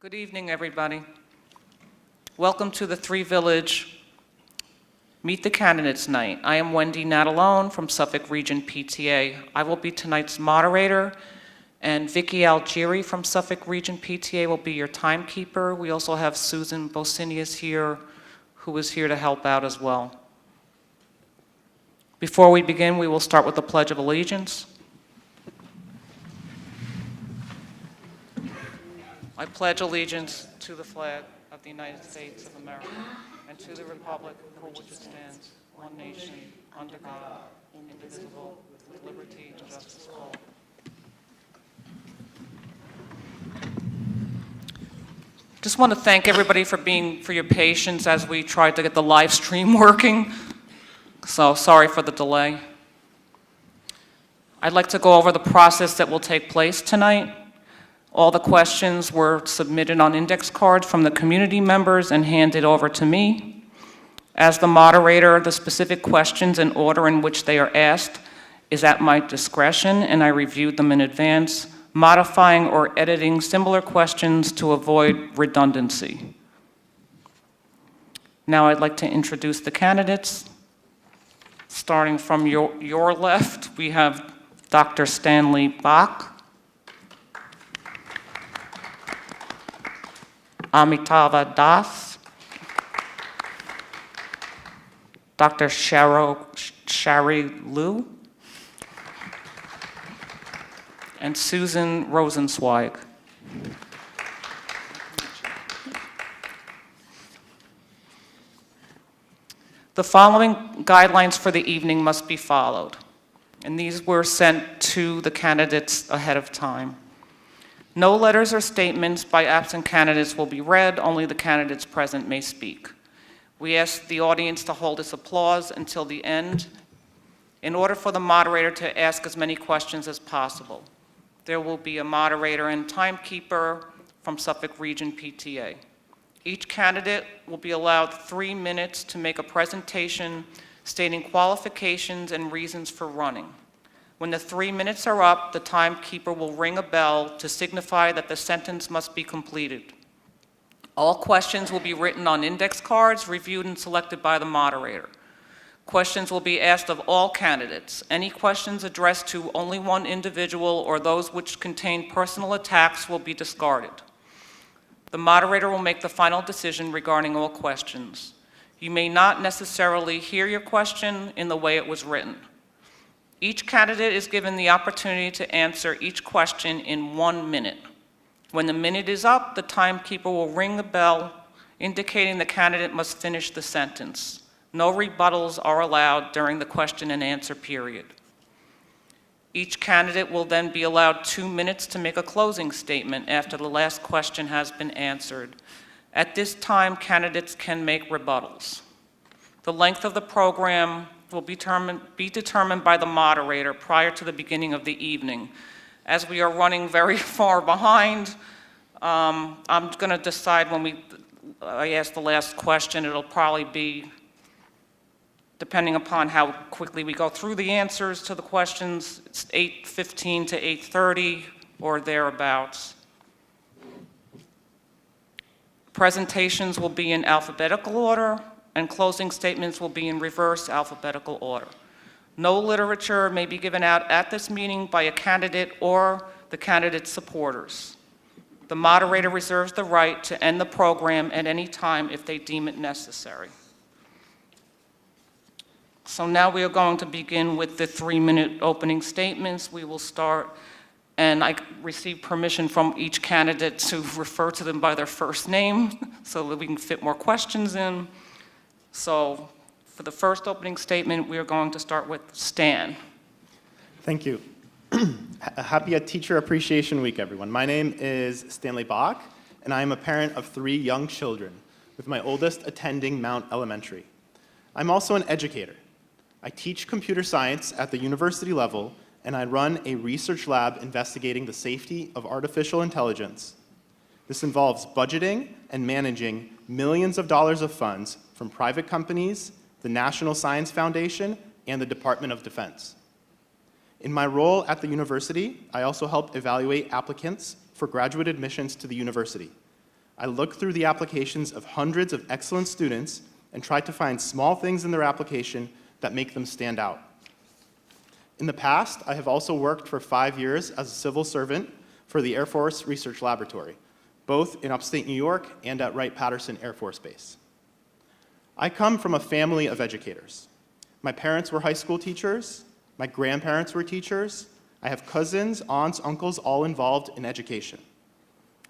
Good evening, everybody. Welcome to the Three Village Meet the Candidates Night. I am Wendy Natalone from Suffolk Region PTA. I will be tonight's moderator, and Vicky Algieri from Suffolk Region PTA will be your timekeeper. We also have Susan Bosinius here, who is here to help out as well. Before we begin, we will start with the Pledge of Allegiance. I pledge allegiance to the flag of the United States of America and to the republic for which it stands, one nation, under God, indivisible, with liberty and justice for all. Just want to thank everybody for your patience as we tried to get the live stream working. So sorry for the delay. I'd like to go over the process that will take place tonight. All the questions were submitted on index cards from the community members and handed over to me. As the moderator, the specific questions and order in which they are asked is at my discretion, and I reviewed them in advance, modifying or editing similar questions to avoid redundancy. Now I'd like to introduce the candidates. Starting from your left, we have Dr. Stanley Bach, Amitava Das, Dr. Shari Liu, and Susan Rosenzweig. The following guidelines for the evening must be followed, and these were sent to the candidates ahead of time. No letters or statements by absent candidates will be read. Only the candidates present may speak. We ask the audience to hold its applause until the end in order for the moderator to ask as many questions as possible. There will be a moderator and timekeeper from Suffolk Region PTA. Each candidate will be allowed 3 minutes to make a presentation stating qualifications and reasons for running. When the 3 minutes are up, the timekeeper will ring a bell to signify that the sentence must be completed. All questions will be written on index cards, reviewed and selected by the moderator. Questions will be asked of all candidates. Any questions addressed to only one individual or those which contain personal attacks will be discarded. The moderator will make the final decision regarding all questions. You may not necessarily hear your question in the way it was written. Each candidate is given the opportunity to answer each question in 1 minute. When the minute is up, the timekeeper will ring the bell, indicating the candidate must finish the sentence. No rebuttals are allowed during the question and answer period. Each candidate will then be allowed 2 minutes to make a closing statement after the last question has been answered. At this time, candidates can make rebuttals. The length of the program will be determined by the moderator prior to the beginning of the evening. As we are running very far behind, I'm going to decide when I ask the last question. It'll probably be, depending upon how quickly we go through the answers to the questions, it's 8:15 to 8:30 or thereabouts. Presentations will be in alphabetical order, and closing statements will be in reverse alphabetical order. No literature may be given out at this meeting by a candidate or the candidate's supporters. The moderator reserves the right to end the program at any time if they deem it necessary. So now we are going to begin with the 3-minute opening statements. We will start, and I received permission from each candidate to refer to them by their first name so that we can fit more questions in. So for the first opening statement, we are going to start with Stan. Thank you. Happy Teacher Appreciation Week, everyone. My name is Stanley Bach, and I am a parent of 3 young children, with my oldest attending Mount Elementary. I'm also an educator. I teach computer science at the university level, and I run a research lab investigating the safety of artificial intelligence. This involves budgeting and managing millions of dollars of funds from private companies, the National Science Foundation, and the Department of Defense. In my role at the university, I also help evaluate applicants for graduate admissions to the university. I look through the applications of hundreds of excellent students and try to find small things in their application that make them stand out. In the past, I have also worked for 5 years as a civil servant for the Air Force Research Laboratory, both in upstate New York and at Wright-Patterson Air Force Base. I come from a family of educators. My parents were high school teachers, my grandparents were teachers, I have cousins, aunts, uncles, all involved in education.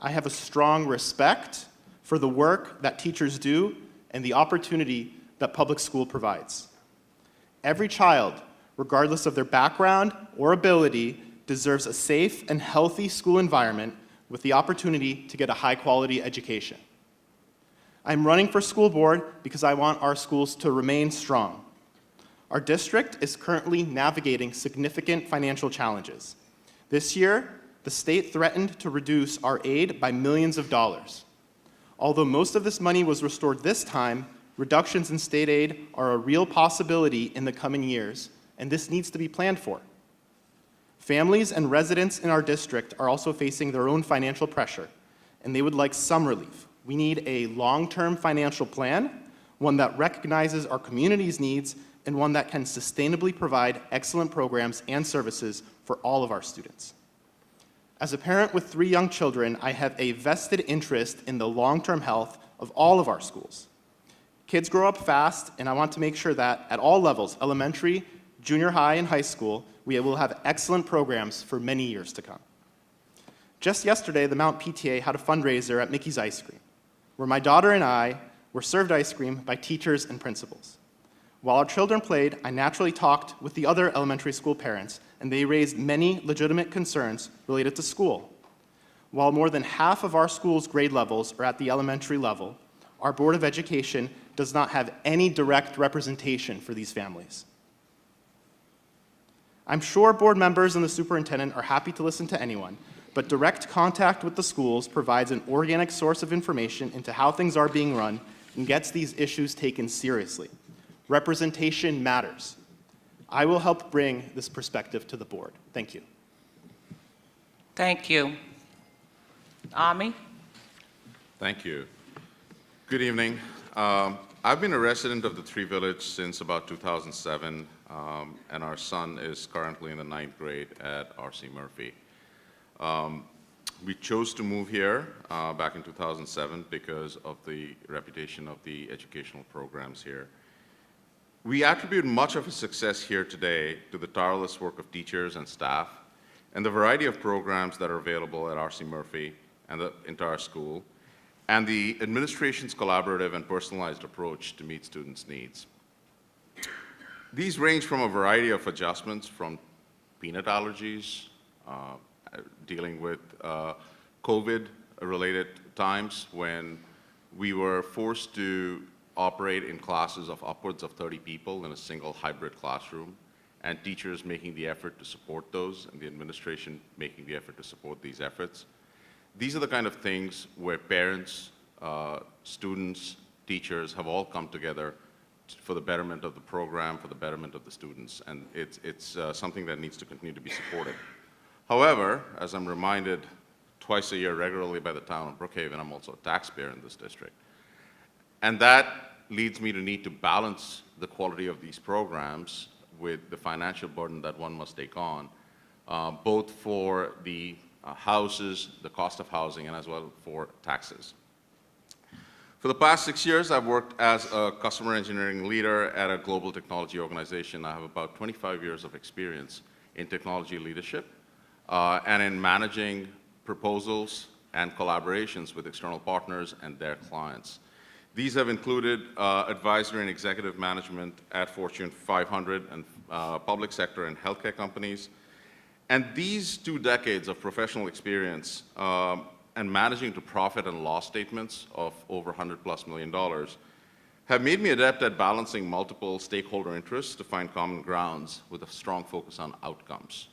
I have a strong respect for the work that teachers do and the opportunity that public school provides. Every child, regardless of their background or ability, deserves a safe and healthy school environment with the opportunity to get a high-quality education. I'm running for school board because I want our schools to remain strong. Our district is currently navigating significant financial challenges. This year, the state threatened to reduce our aid by millions of dollars. Although most of this money was restored this time, reductions in state aid are a real possibility in the coming years, and this needs to be planned for. Families and residents in our district are also facing their own financial pressure, and they would like some relief. We need a long-term financial plan, one that recognizes our community's needs, and one that can sustainably provide excellent programs and services for all of our students. As a parent with 3 young children, I have a vested interest in the long-term health of all of our schools. Kids grow up fast, and I want to make sure that at all levels, elementary, junior high, and high school, we will have excellent programs for many years to come. Just yesterday, the Mount PTA had a fundraiser at Mickey's Ice Cream, where my daughter and I were served ice cream by teachers and principals. While our children played, I naturally talked with the other elementary school parents, and they raised many legitimate concerns related to school. While more than half of our school's grade levels are at the elementary level, our Board of Education does not have any direct representation for these families. I'm sure board members and the superintendent are happy to listen to anyone, but direct contact with the schools provides an organic source of information into how things are being run and gets these issues taken seriously. Representation matters. I will help bring this perspective to the board. Thank you. Thank you. Ami? Thank you. Good evening. I've been a resident of the Three Village since about 2007, and our son is currently in the 9th grade at R.C. Murphy. We chose to move here back in 2007 because of the reputation of the educational programs here. We attribute much of his success here today to the tireless work of teachers and staff and the variety of programs that are available at R.C. Murphy and the entire school, and the administration's collaborative and personalized approach to meet students' needs. These range from a variety of adjustments from peanut allergies, dealing with COVID-related times when we were forced to operate in classes of upwards of 30 people in a single hybrid classroom, and teachers making the effort to support those, and the administration making the effort to support these efforts. These are the kind of things where parents, students, teachers have all come together for the betterment of the program, for the betterment of the students, and it's something that needs to continue to be supported. However, as I'm reminded twice a year regularly by the town of Brookhaven, I'm also a taxpayer in this district. And that leads me to need to balance the quality of these programs with the financial burden that one must take on, both for the houses, the cost of housing, and as well for taxes. For the past 6 years, I've worked as a customer engineering leader at a global technology organization. I have about 25 years of experience in technology leadership and in managing proposals and collaborations with external partners and their clients. These have included advisory and executive management at Fortune 500 and public sector and healthcare companies. And these 2 decades of professional experience and managing to profit and loss statements of over $100+ million have made me adept at balancing multiple stakeholder interests to find common grounds with a strong focus on outcomes.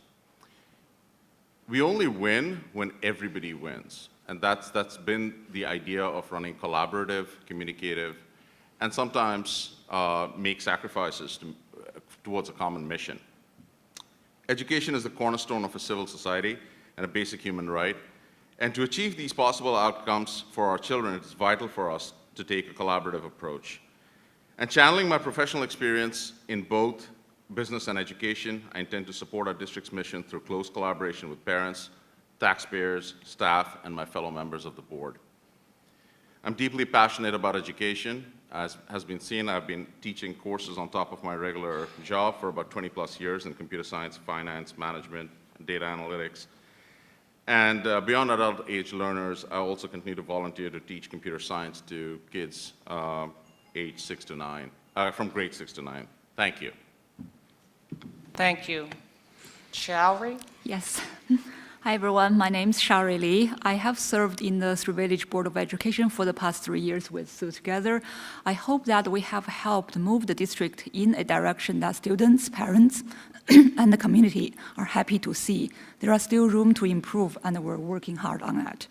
We only win when everybody wins. And that's been the idea of running collaborative, communicative, and sometimes make sacrifices towards a common mission. Education is the cornerstone of a civil society and a basic human right. And to achieve these possible outcomes for our children, it's vital for us to take a collaborative approach. And channeling my professional experience in both business and education, I intend to support our district's mission through close collaboration with parents, taxpayers, staff, and my fellow members of the board. I'm deeply passionate about education. As has been seen, I've been teaching courses on top of my regular job for about 20+ years in computer science, finance, management, and data analytics. And beyond adult age learners, I also continue to volunteer to teach computer science to kids age 6 to 9, from grade 6 to 9. Thank you. Thank you. Shari? Yes. Hi, everyone. My name is Shari Lee. I have served in the Three Village Board of Education for the past 3 years with Sue together. I hope that we have helped move the district in a direction that students, parents, and the community are happy to see. There are still room to improve, and we're working hard on that.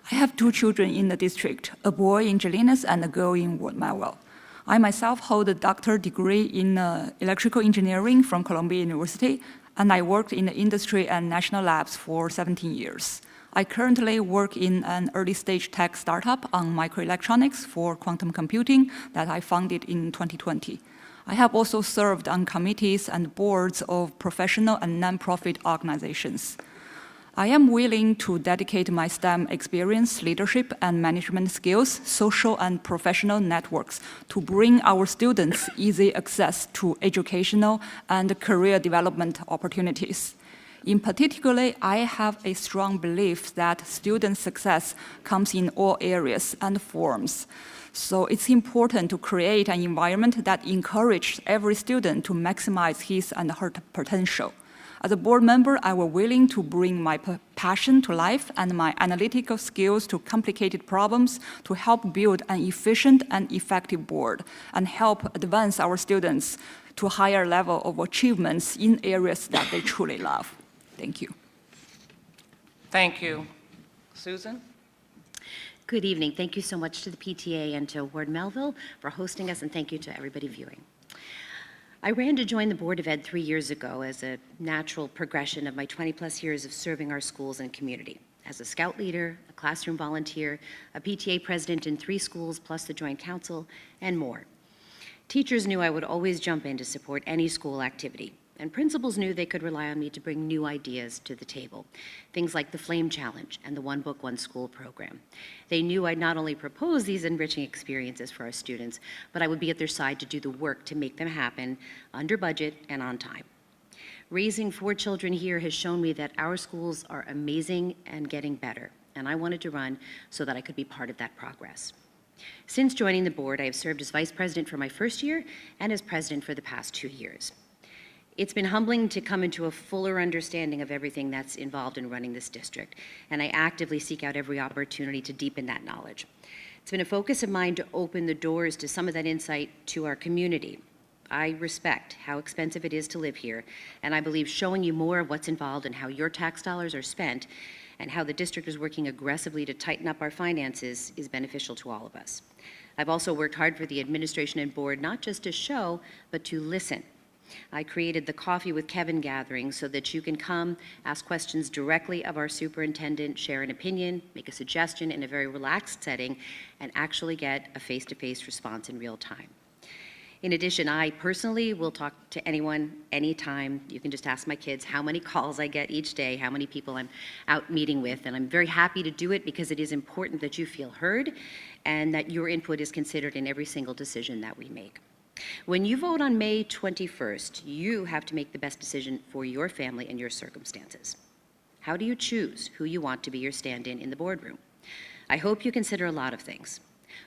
I have 2 children in the district, a boy in Jelinas and a girl in Ward Melville. I myself hold a doctorate degree in electrical engineering from Columbia University, and I worked in the industry and national labs for 17 years. I currently work in an early-stage tech startup on microelectronics for quantum computing that I founded in 2020. I have also served on committees and boards of professional and nonprofit organizations. I am willing to dedicate my STEM experience, leadership, and management skills, social and professional networks to bring our students easy access to educational and career development opportunities. In particular, I have a strong belief that student success comes in all areas and forms. So it's important to create an environment that encourages every student to maximize his and her potential. As a board member, I was willing to bring my passion to life and my analytical skills to complicated problems to help build an efficient and effective board and help advance our students to a higher level of achievements in areas that they truly love. Thank you. Thank you. Susan? Good evening. Thank you so much to the PTA and to Ward Melville for hosting us, and thank you to everybody viewing. I ran to join the Board of Ed 3 years ago as a natural progression of my 20+ years of serving our schools and community. As a scout leader, a classroom volunteer, a PTA president in 3 schools plus the Joint Council, and more. Teachers knew I would always jump in to support any school activity, and principals knew they could rely on me to bring new ideas to the table, things like the Flame Challenge and the One Book, One School program. They knew I'd not only propose these enriching experiences for our students, but I would be at their side to do the work to make them happen under budget and on time. Raising 4 children here has shown me that our schools are amazing and getting better, and I wanted to run so that I could be part of that progress. Since joining the board, I have served as vice president for my first year and as president for the past 2 years. It's been humbling to come into a fuller understanding of everything that's involved in running this district, and I actively seek out every opportunity to deepen that knowledge. It's been a focus of mine to open the doors to some of that insight to our community. I respect how expensive it is to live here, and I believe showing you more of what's involved and how your tax dollars are spent and how the district is working aggressively to tighten up our finances is beneficial to all of us. I've also worked hard for the administration and board not just to show, but to listen. I created the Coffee with Kevin gathering so that you can come, ask questions directly of our superintendent, share an opinion, make a suggestion in a very relaxed setting, and actually get a face-to-face response in real time. In addition, I personally will talk to anyone, anytime. You can just ask my kids how many calls I get each day, how many people I'm out meeting with, and I'm very happy to do it because it is important that you feel heard and that your input is considered in every single decision that we make. When you vote on May 21st, you have to make the best decision for your family and your circumstances. How do you choose who you want to be your stand-in in the boardroom? I hope you consider a lot of things.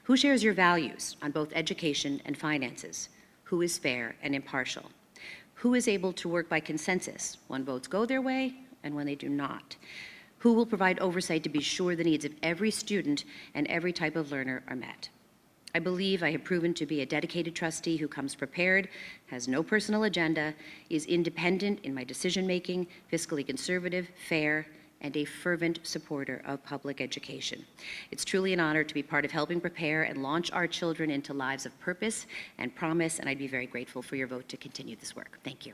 Who shares your values on both education and finances? Who is fair and impartial? Who is able to work by consensus when votes go their way and when they do not? Who will provide oversight to be sure the needs of every student and every type of learner are met? I believe I have proven to be a dedicated trustee who comes prepared, has no personal agenda, is independent in my decision-making, fiscally conservative, fair, and a fervent supporter of public education. It's truly an honor to be part of helping prepare and launch our children into lives of purpose and promise, and I'd be very grateful for your vote to continue this work. Thank you.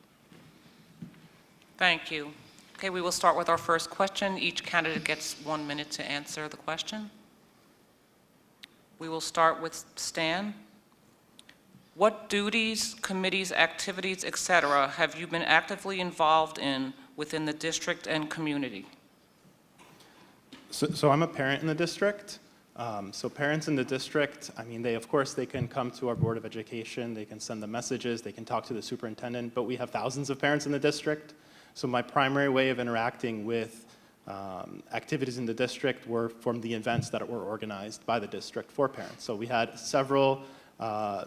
Thank you. Okay, we will start with our first question. Each candidate gets 1 minute to answer the question. We will start with Stan. What duties, committees, activities, et cetera, have you been actively involved in within the district and community? So I'm a parent in the district. So parents in the district, I mean, of course, they can come to our Board of Education, they can send them messages, they can talk to the superintendent, but we have thousands of parents in the district. So my primary way of interacting with activities in the district were from the events that were organized by the district for parents. So we had several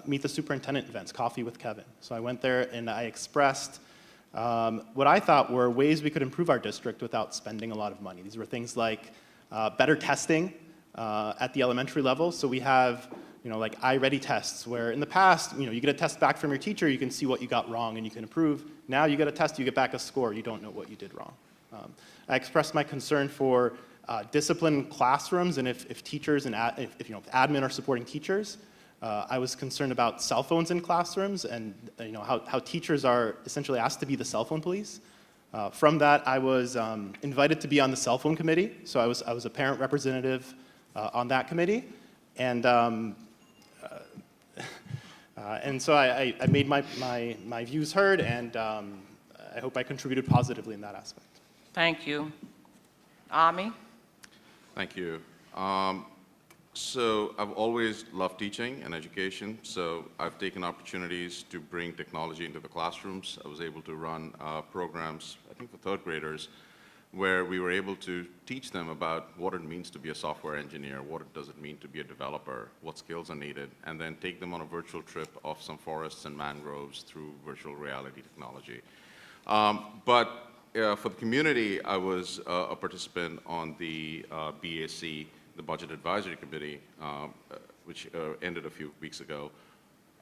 Meet the Superintendent events, Coffee with Kevin. So I went there and I expressed what I thought were ways we could improve our district without spending a lot of money. These were things like better testing at the elementary level. So we have, like I-ready tests where in the past, you get a test back from your teacher, you can see what you got wrong and you can improve. Now you get a test, you get back a score, you don't know what you did wrong. I expressed my concern for disciplined classrooms and if teachers and if admin are supporting teachers. I was concerned about cell phones in classrooms and how teachers are essentially asked to be the cell phone police. From that, I was invited to be on the cell phone committee. So I was a parent representative on that committee, and so I made my views heard, and I hope I contributed positively in that aspect. Thank you. Ami? Thank you. So I've always loved teaching and education, so I've taken opportunities to bring technology into the classrooms. I was able to run programs, I think for third graders, where we were able to teach them about what it means to be a software engineer, what does it mean to be a developer, what skills are needed, and then take them on a virtual trip of some forests and mangroves through virtual reality technology. But for the community, I was a participant on the BAC, the Budget Advisory Committee, which ended a few weeks ago.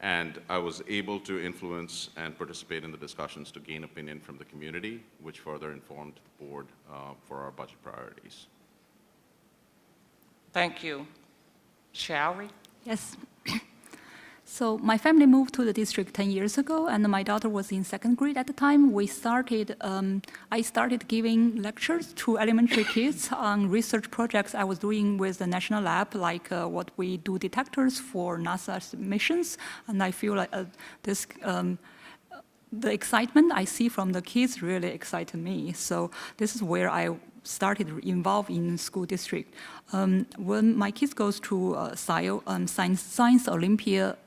And I was able to influence and participate in the discussions to gain opinion from the community, which further informed the board for our budget priorities. Thank you. Shari? Yes. So my family moved to the district 10 years ago, and my daughter was in second grade at the time. I started giving lectures to elementary kids on research projects I was doing with the national lab, like what we do detectors for NASA's missions. And I feel like the excitement I see from the kids really excited me. So this is where I started involved in school district. When my kids goes to Science Olympia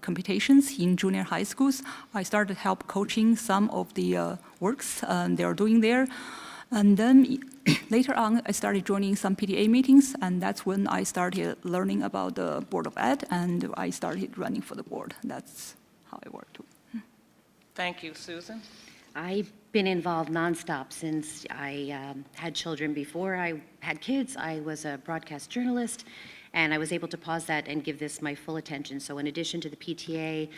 competitions in junior high schools, I started help coaching some of the works they are doing there. And then later on, I started joining some PTA meetings, and that's when I started learning about the Board of Ed, and I started running for the board. That's how I work too. Thank you. Susan? I've been involved nonstop since I had children. Before I had kids, I was a broadcast journalist, and I was able to pause that and give this my full attention. So in addition to the PTA,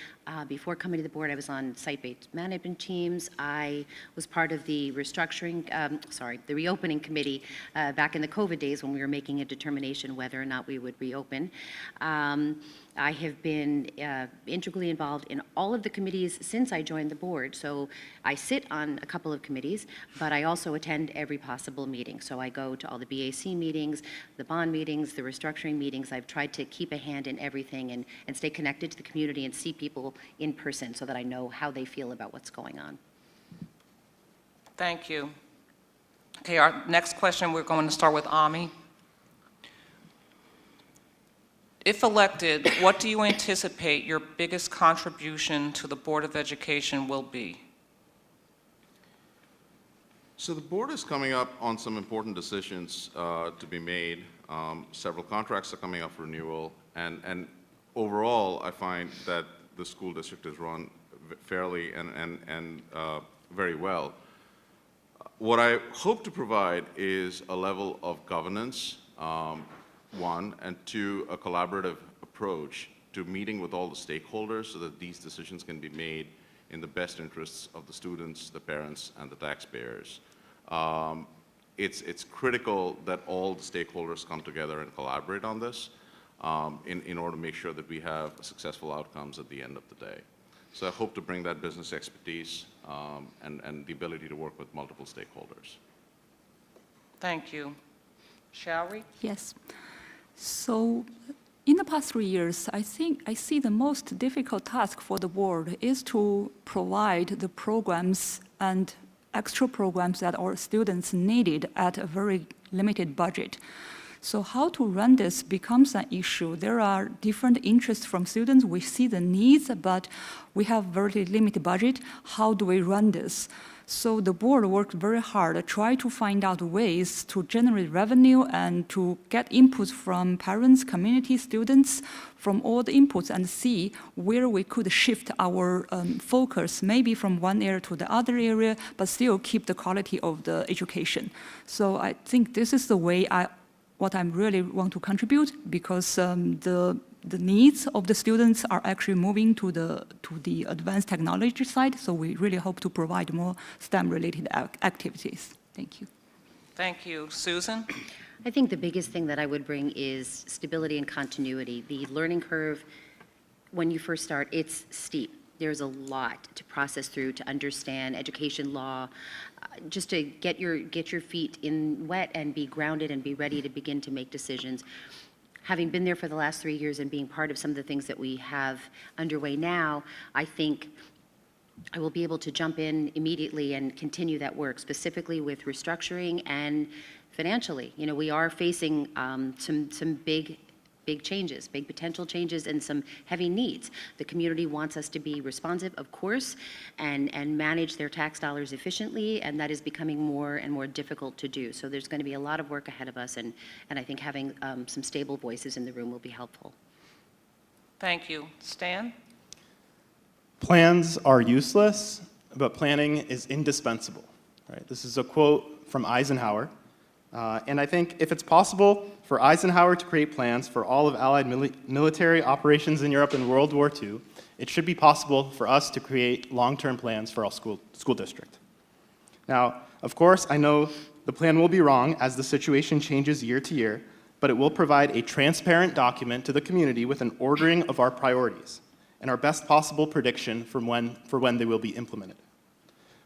before coming to the board, I was on site-based management teams. I was part of the the reopening committee back in the COVID days when we were making a determination whether or not we would reopen. I have been integrally involved in all of the committees since I joined the board. So I sit on a couple of committees, but I also attend every possible meeting. So I go to all the BAC meetings, the bond meetings, the restructuring meetings. I've tried to keep a hand in everything and stay connected to the community and see people in person so that I know how they feel about what's going on. Thank you. Okay, our next question, we're going to start with Ami. If elected, what do you anticipate your biggest contribution to the Board of Education will be? So the board is coming up on some important decisions to be made. Several contracts are coming up for renewal, and overall, I find that the school district is run fairly and very well. What I hope to provide is a level of governance, one, and two, a collaborative approach to meeting with all the stakeholders so that these decisions can be made in the best interests of the students, the parents, and the taxpayers. It's critical that all the stakeholders come together and collaborate on this in order to make sure that we have successful outcomes at the end of the day. So I hope to bring that business expertise and the ability to work with multiple stakeholders. Thank you. Shall we? Yes. So in the past 3 years, I think I see the most difficult task for the board is to provide the programs and extra programs that our students needed at a very limited budget. So how to run this becomes an issue. There are different interests from students. We see the needs, but we have very limited budget. How do we run this? So the board worked very hard to try to find out ways to generate revenue and to get inputs from parents, community, students, from all the inputs and see where we could shift our focus, maybe from one area to the other area, but still keep the quality of the education. So I think this is the way what I really want to contribute, because the needs of the students are actually moving to the advanced technology side, so we really hope to provide more STEM-related activities. Thank you. Thank you. Susan? I think the biggest thing that I would bring is stability and continuity. The learning curve, when you first start, it's steep. There's a lot to process through, to understand education law, just to get your feet in wet and be grounded and be ready to begin to make decisions. Having been there for the last 3 years and being part of some of the things that we have underway now, I think I will be able to jump in immediately and continue that work, specifically with restructuring and financially. You know, we are facing some big changes, big potential changes, and some heavy needs. The community wants us to be responsive, of course, and manage their tax dollars efficiently, and that is becoming more and more difficult to do. So there's going to be a lot of work ahead of us, and I think having some stable voices in the room will be helpful. Thank you. Stan? Plans are useless, but planning is indispensable. Right? This is a quote from Eisenhower. And I think if it's possible for Eisenhower to create plans for all of Allied military operations in Europe in World War II, it should be possible for us to create long-term plans for our school district. Now, of course, I know the plan will be wrong as the situation changes year to year, but it will provide a transparent document to the community with an ordering of our priorities and our best possible prediction for when they will be implemented.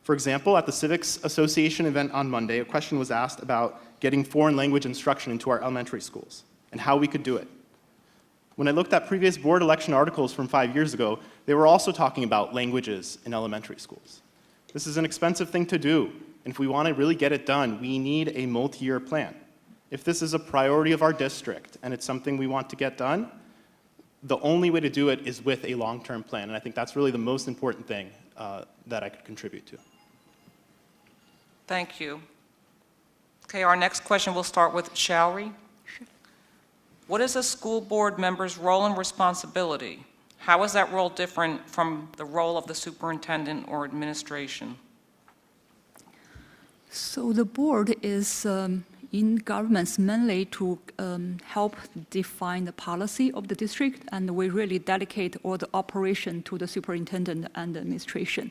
For example, at the Civics Association event on Monday, a question was asked about getting foreign language instruction into our elementary schools and how we could do it. When I looked at previous board election articles from 5 years ago, they were also talking about languages in elementary schools. This is an expensive thing to do, and if we want to really get it done, we need a multi-year plan. If this is a priority of our district and it's something we want to get done, the only way to do it is with a long-term plan, and I think that's really the most important thing that I could contribute to. Thank you. Okay, our next question will start with Showry. What is a school board member's role and responsibility? How is that role different from the role of the superintendent or administration? So the board is in governments mainly to help define the policy of the district, and we really dedicate all the operation to the superintendent and the administration.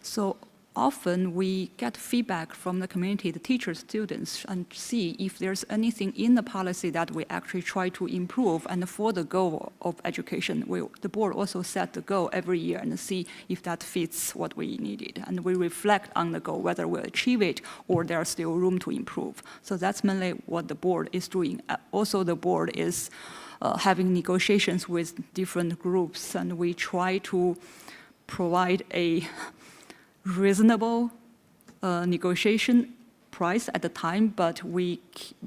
So often we get feedback from the community, the teachers, students, and see if there's anything in the policy that we actually try to improve. And for the goal of education, the board also set the goal every year and see if that fits what we needed. And we reflect on the goal, whether we achieve it or there's still room to improve. So that's mainly what the board is doing. Also, the board is having negotiations with different groups, and we try to provide a reasonable negotiation price at the time, but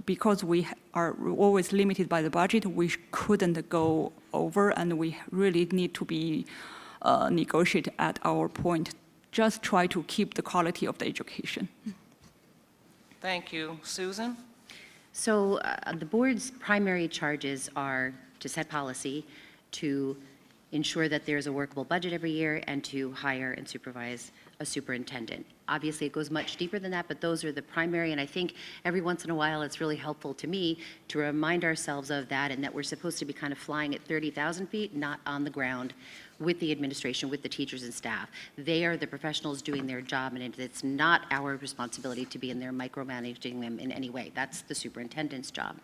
because we are always limited by the budget, we couldn't go over, and we really need to be negotiate at our point. Just try to keep the quality of the education. Thank you. Susan? So the board's primary charges are to set policy, to ensure that there's a workable budget every year, and to hire and supervise a superintendent. Obviously, it goes much deeper than that, but those are the primary, and I think every once in a while, it's really helpful to me to remind ourselves of that, and that we're supposed to be kind of flying at 30,000 feet, not on the ground with the administration, with the teachers and staff. They are the professionals doing their job, and it's not our responsibility to be in there micromanaging them in any way. That's the superintendent's job.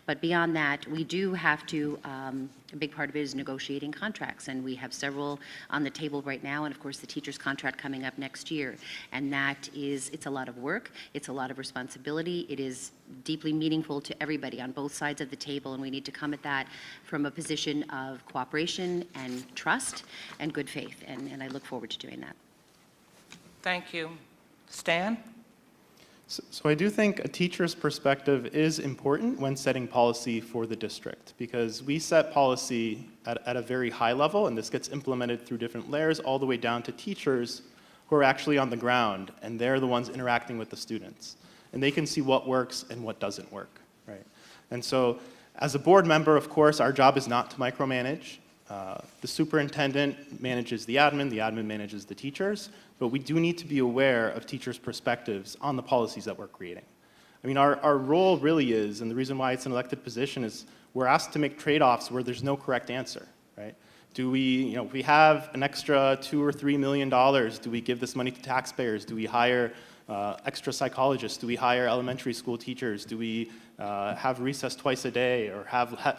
But beyond that, we do have to, a big part of it is negotiating contracts, and we have several on the table right now, and of course, the teacher's contract coming up next year. And that is, it's a lot of work, it's a lot of responsibility, it is deeply meaningful to everybody on both sides of the table, and we need to come at that from a position of cooperation and trust and good faith, and I look forward to doing that. Thank you. Stan? So I do think a teacher's perspective is important when setting policy for the district, because we set policy at a very high level, and this gets implemented through different layers all the way down to teachers who are actually on the ground, and they're the ones interacting with the students. And they can see what works and what doesn't work, right? And so as a board member, of course, our job is not to micromanage. The superintendent manages the admin manages the teachers, but we do need to be aware of teachers' perspectives on the policies that we're creating. I mean, our role really is, and the reason why it's an elected position is we're asked to make trade-offs where there's no correct answer, right? Do we, if we have an extra $2 or $3 million, do we give this money to taxpayers? Do we hire extra psychologists? Do we hire elementary school teachers? Do we have recess twice a day? Or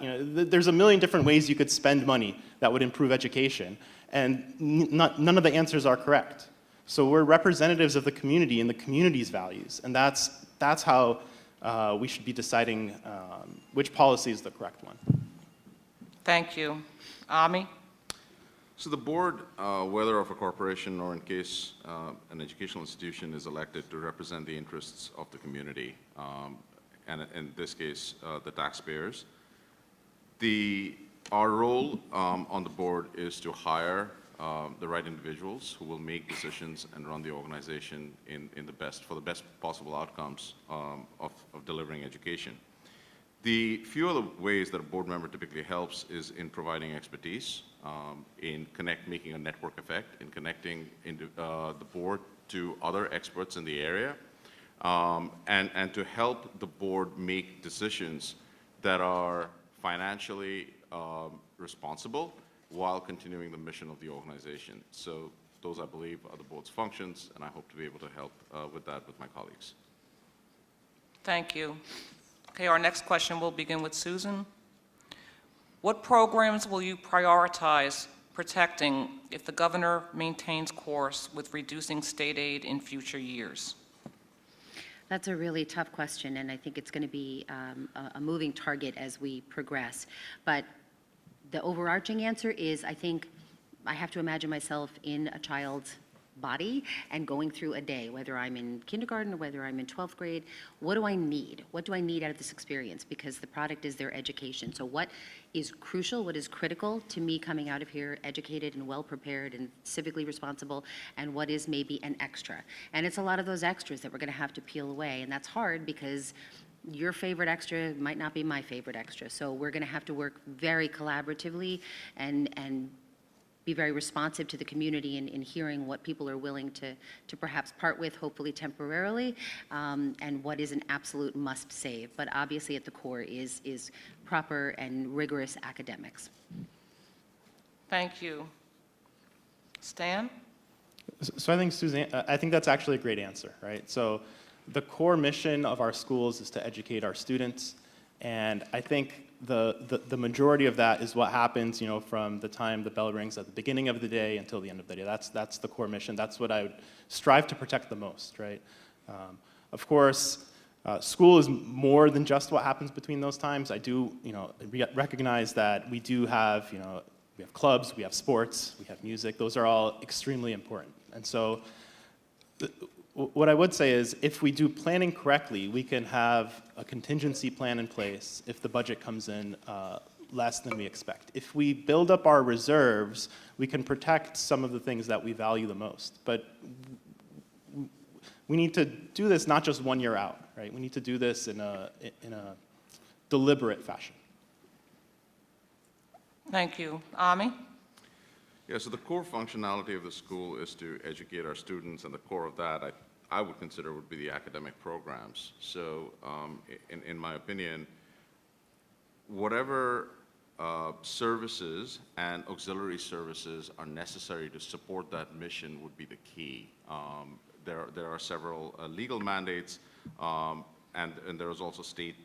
there's a million different ways you could spend money that would improve education, and none of the answers are correct. So we're representatives of the community and the community's values, and that's how we should be deciding which policy is the correct one. Thank you. Ami? So the board, whether of a corporation or in case an educational institution is elected to represent the interests of the community, and in this case, the taxpayers, our role on the board is to hire the right individuals who will make decisions and run the organization for the best possible outcomes of delivering education. The few other ways that a board member typically helps is in providing expertise, in making a network effect, in connecting the board to other experts in the area, and to help the board make decisions that are financially responsible while continuing the mission of the organization. So those, I believe, are the board's functions, and I hope to be able to help with that with my colleagues. Thank you. Okay, our next question will begin with Susan. What programs will you prioritize protecting if the governor maintains course with reducing state aid in future years? That's a really tough question, and I think it's going to be a moving target as we progress. But the overarching answer is, I think I have to imagine myself in a child's body and going through a day, whether I'm in kindergarten or whether I'm in 12th grade. What do I need? What do I need out of this experience? Because the product is their education. So what is crucial, what is critical to me coming out of here educated and well prepared and civically responsible, and what is maybe an extra? And it's a lot of those extras that we're going to have to peel away, and that's hard because your favorite extra might not be my favorite extra. So we're going to have to work very collaboratively and be very responsive to the community in hearing what people are willing to perhaps part with, hopefully temporarily, and what is an absolute must save. But obviously at the core is proper and rigorous academics. Thank you. Stan? So I think, Suzanne, I think that's actually a great answer, right? So the core mission of our schools is to educate our students, and I think the majority of that is what happens, from the time the bell rings at the beginning of the day until the end of the day. That's the core mission. That's what I would strive to protect the most, right? Of course, school is more than just what happens between those times. I do, recognize that we do have, we have clubs, we have sports, we have music. Those are all extremely important. And so what I would say is if we do planning correctly, we can have a contingency plan in place if the budget comes in less than we expect. If we build up our reserves, we can protect some of the things that we value the most. But we need to do this not just 1 year out, right? We need to do this in a deliberate fashion. Thank you. Ami? Yeah, so the core functionality of the school is to educate our students, and the core of that, I would consider would be the academic programs. So in my opinion, whatever services and auxiliary services are necessary to support that mission would be the key. There are several legal mandates, and there is also state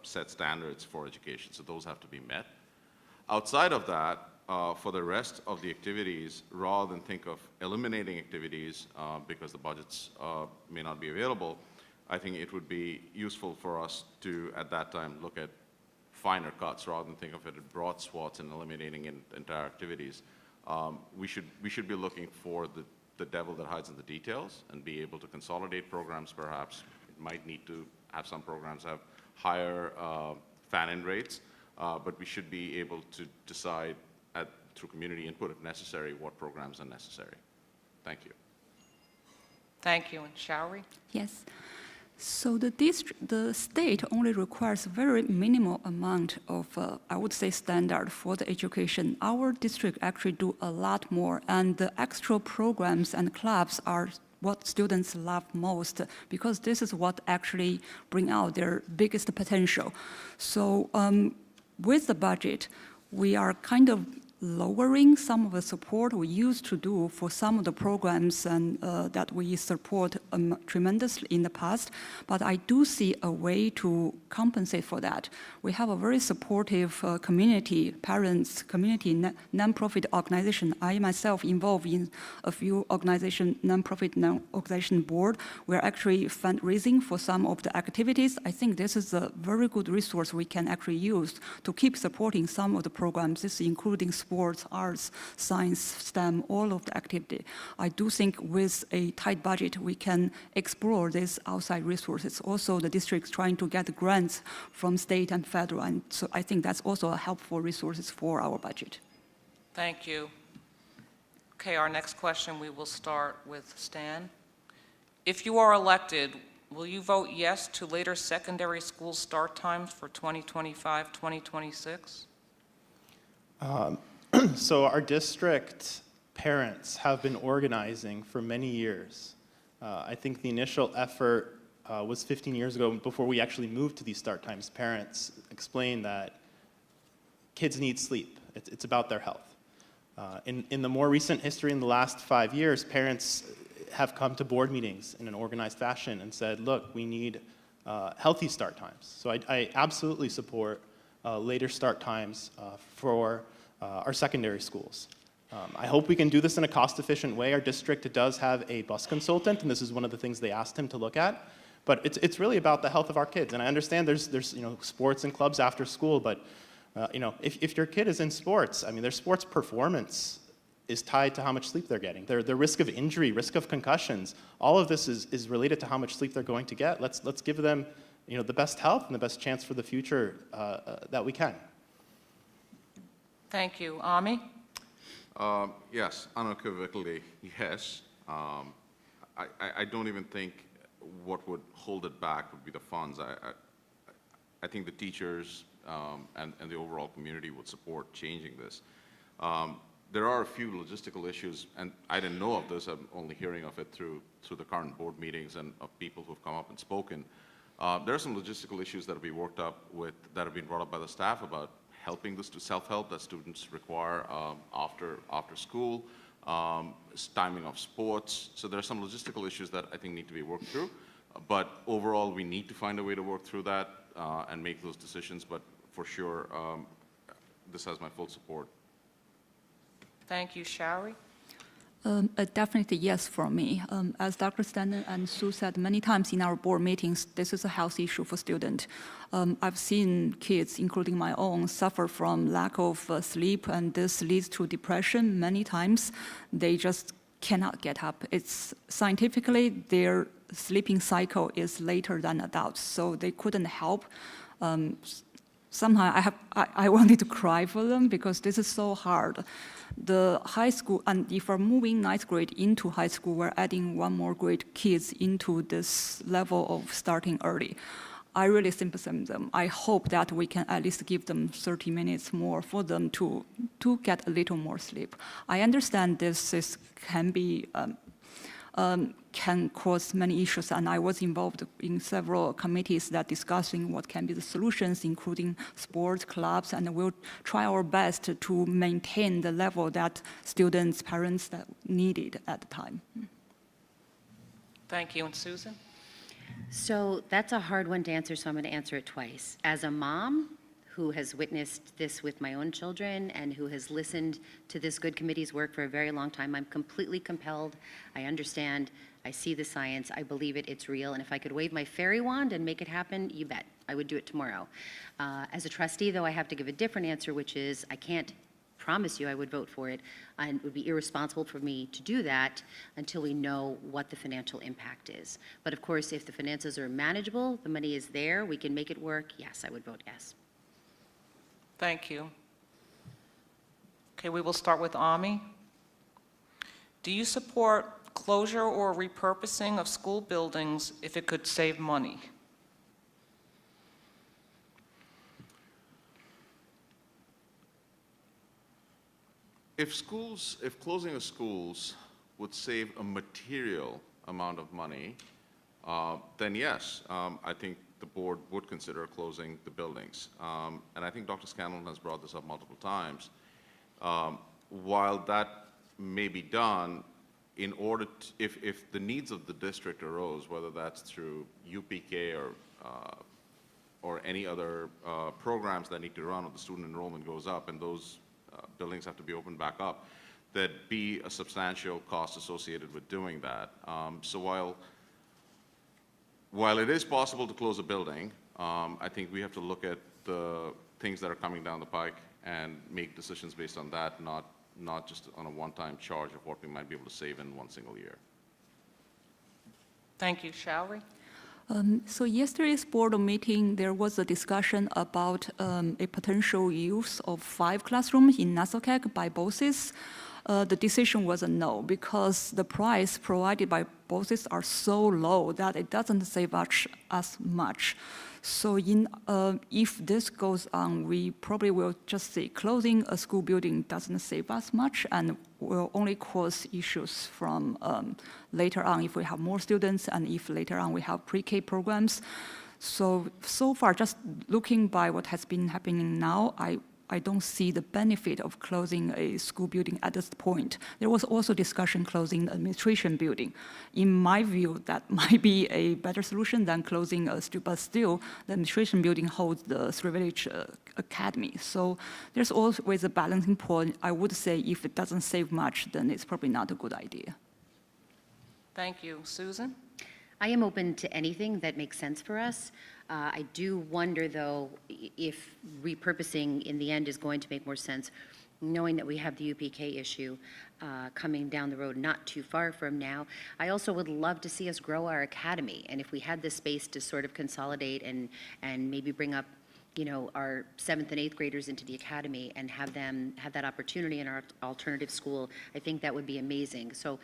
set standards for education, so those have to be met. Outside of that, for the rest of the activities, rather than think of eliminating activities because the budgets may not be available, I think it would be useful for us to, at that time, look at finer cuts rather than think of it in broad swaths and eliminating entire activities. We should be looking for the devil that hides in the details and be able to consolidate programs perhaps. It might need to have some programs have higher fan-in rates, but we should be able to decide through community input, if necessary, what programs are necessary. Thank you. Thank you. And Showry? Yes. So the state only requires a very minimal amount of, I would say, standard for the education. Our district actually do a lot more, and the extra programs and clubs are what students love most, because this is what actually bring out their biggest potential. So with the budget, we are kind of lowering some of the support we used to do for some of the programs and that we support tremendously in the past, but I do see a way to compensate for that. We have a very supportive community, parents, community, non-profit organization. I myself involved in a few non-profit organization board. We're actually fundraising for some of the activities. I think this is a very good resource we can actually use to keep supporting some of the programs, this including sports, arts, science, STEM, all of the activity. I do think with a tight budget, we can explore these outside resources. Also, the district's trying to get grants from state and federal, and so I think that's also a helpful resources for our budget. Thank you. Okay, our next question, we will start with Stan. If you are elected, will you vote yes to later secondary school start times for 2025, 2026? So our district parents have been organizing for many years. I think the initial effort was 15 years ago, before we actually moved to these start times. Parents explained that kids need sleep. It's about their health. In the more recent history, in the last 5 years, parents have come to board meetings in an organized fashion and said, look, we need healthy start times. So I absolutely support later start times for our secondary schools. I hope we can do this in a cost-efficient way. Our district does have a bus consultant, and this is one of the things they asked him to look at. But it's really about the health of our kids. And I understand there's sports and clubs after school, but if your kid is in sports, I mean, their sports performance is tied to how much sleep they're getting. Their risk of injury, risk of concussions, all of this is related to how much sleep they're going to get. Let's give them the best health and the best chance for the future that we can. Thank you. Ami? Yes, unequivocally, yes. I don't even think what would hold it back would be the funds. I think the teachers and the overall community would support changing this. There are a few logistical issues, and I didn't know of this. I'm only hearing of it through the current board meetings and of people who've come up and spoken. There are some logistical issues that have been worked up that have been brought up by the staff about helping this to self-help that students require after school, timing of sports. So there are some logistical issues that I think need to be worked through. But overall, we need to find a way to work through that and make those decisions. But for sure, this has my full support. Thank you. Showry? Definitely yes for me. As Dr. Standen and Sue said many times in our board meetings, this is a health issue for students. I've seen kids, including my own, suffer from lack of sleep, and this leads to depression many times. They just cannot get up. It's scientifically, their sleeping cycle is later than adults, so they couldn't help. Somehow I wanted to cry for them because this is so hard. The high school, and if we're moving 9th grade into high school, we're adding one more grade kids into this level of starting early. I really sympathize with them. I hope that we can at least give them 30 minutes more for them to get a little more sleep. I understand this can be can cause many issues. And I was involved in several committees that discussing what can be the solutions, including sports clubs, and we'll try our best to maintain the level that students, parents that needed at the time. Thank you. And Susan? So that's a hard one to answer, so I'm going to answer it twice. As a mom who has witnessed this with my own children and who has listened to this good committee's work for a very long time, I'm completely compelled. I understand. I see the science. I believe it. It's real. And if I could wave my fairy wand and make it happen, you bet. I would do it tomorrow. As a trustee, though, I have to give a different answer, which is I can't promise you I would vote for it, and it would be irresponsible for me to do that until we know what the financial impact is. But of course, if the finances are manageable, the money is there, we can make it work, yes, I would vote yes. Thank you. Okay, we will start with Ami. Do you support closure or repurposing of school buildings if it could save money? If closing of schools would save a material amount of money, then yes, I think the board would consider closing the buildings. And I think Dr. Scanlon has brought this up multiple times. While that may be done, in order to, if the needs of the district arose, whether that's through UPK or any other programs that need to run, or the student enrollment goes up and those buildings have to be opened back up, there'd be a substantial cost associated with doing that. So while it is possible to close a building, I think we have to look at the things that are coming down the pike and make decisions based on that, not just on a one-time charge of what we might be able to save in one single year. Thank you. Shall So yesterday's board meeting, there was a discussion about a potential use of 5 classrooms in Nassau-Keck by BOCES. The decision was a no, because the price provided by BOCES are so low that it doesn't save us much. So if this goes on, we probably will just say closing a school building doesn't save us much and will only cause issues from later on if we have more students and if later on we have pre-K programs. So far, just looking by what has been happening now, I don't see the benefit of closing a school building at this point. There was also discussion closing the administration building. In my view, that might be a better solution than closing a school, but still, the administration building holds the Three Village Academy. So there's always a balancing point. I would say if it doesn't save much, then it's probably not a good idea. Thank you. Susan? I am open to anything that makes sense for us. I do wonder, though, if repurposing in the end is going to make more sense, knowing that we have the UPK issue coming down the road not too far from now. I also would love to see us grow our academy, and if we had the space to sort of consolidate and maybe bring up, you know, our 7th and 8th graders into the academy and have them have that opportunity in our alternative school, I think that would be amazing. So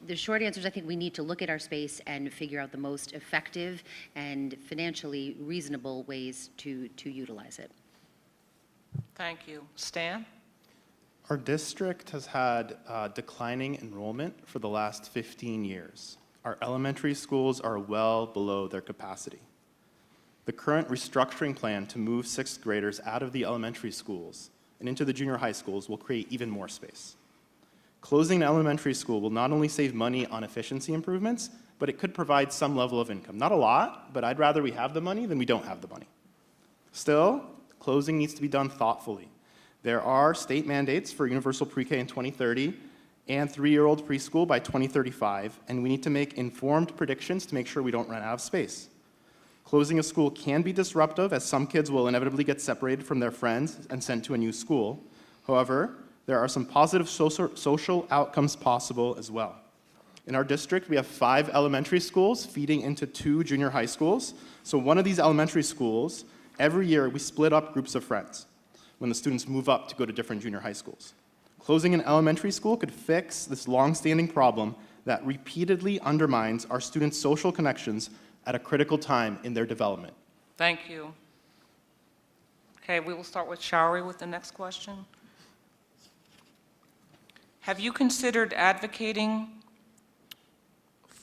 the short answer is I think we need to look at our space and figure out the most effective and financially reasonable ways to utilize it. Thank you. Stan? Our district has had declining enrollment for the last 15 years. Our elementary schools are well below their capacity. The current restructuring plan to move 6th graders out of the elementary schools and into the junior high schools will create even more space. Closing an elementary school will not only save money on efficiency improvements, but it could provide some level of income. Not a lot, but I'd rather we have the money than we don't have the money. Still, closing needs to be done thoughtfully. There are state mandates for universal pre-K in 2030 and 3-year-old preschool by 2035, and we need to make informed predictions to make sure we don't run out of space. Closing a school can be disruptive, as some kids will inevitably get separated from their friends and sent to a new school. However, there are some positive social outcomes possible as well. In our district, we have 5 elementary schools feeding into 2 junior high schools. So one of these elementary schools, every year we split up groups of friends when the students move up to go to different junior high schools. Closing an elementary school could fix this long-standing problem that repeatedly undermines our students' social connections at a critical time in their development. Thank you. Okay, we will start with Shari with the next question. Have you considered advocating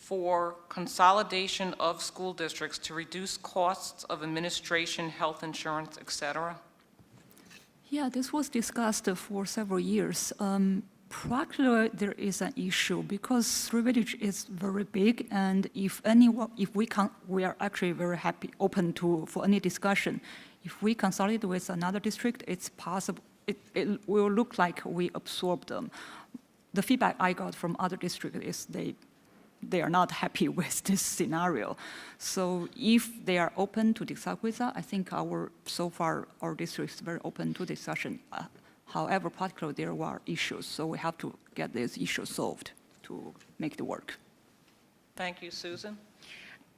for consolidation of school districts to reduce costs of administration, health insurance, et cetera? Yeah, this was discussed for several years. Practically, there is an issue because Three Village is very big, and if we are actually very happy, open for any discussion. If we consolidate with another district, it's possible. It will look like we absorb them. The feedback I got from other districts is they are not happy with this scenario. So if they are open to discuss with us, I think so far our district is very open to discussion. However, particularly there are issues, so we have to get these issues solved to make it work. Thank you, Susan.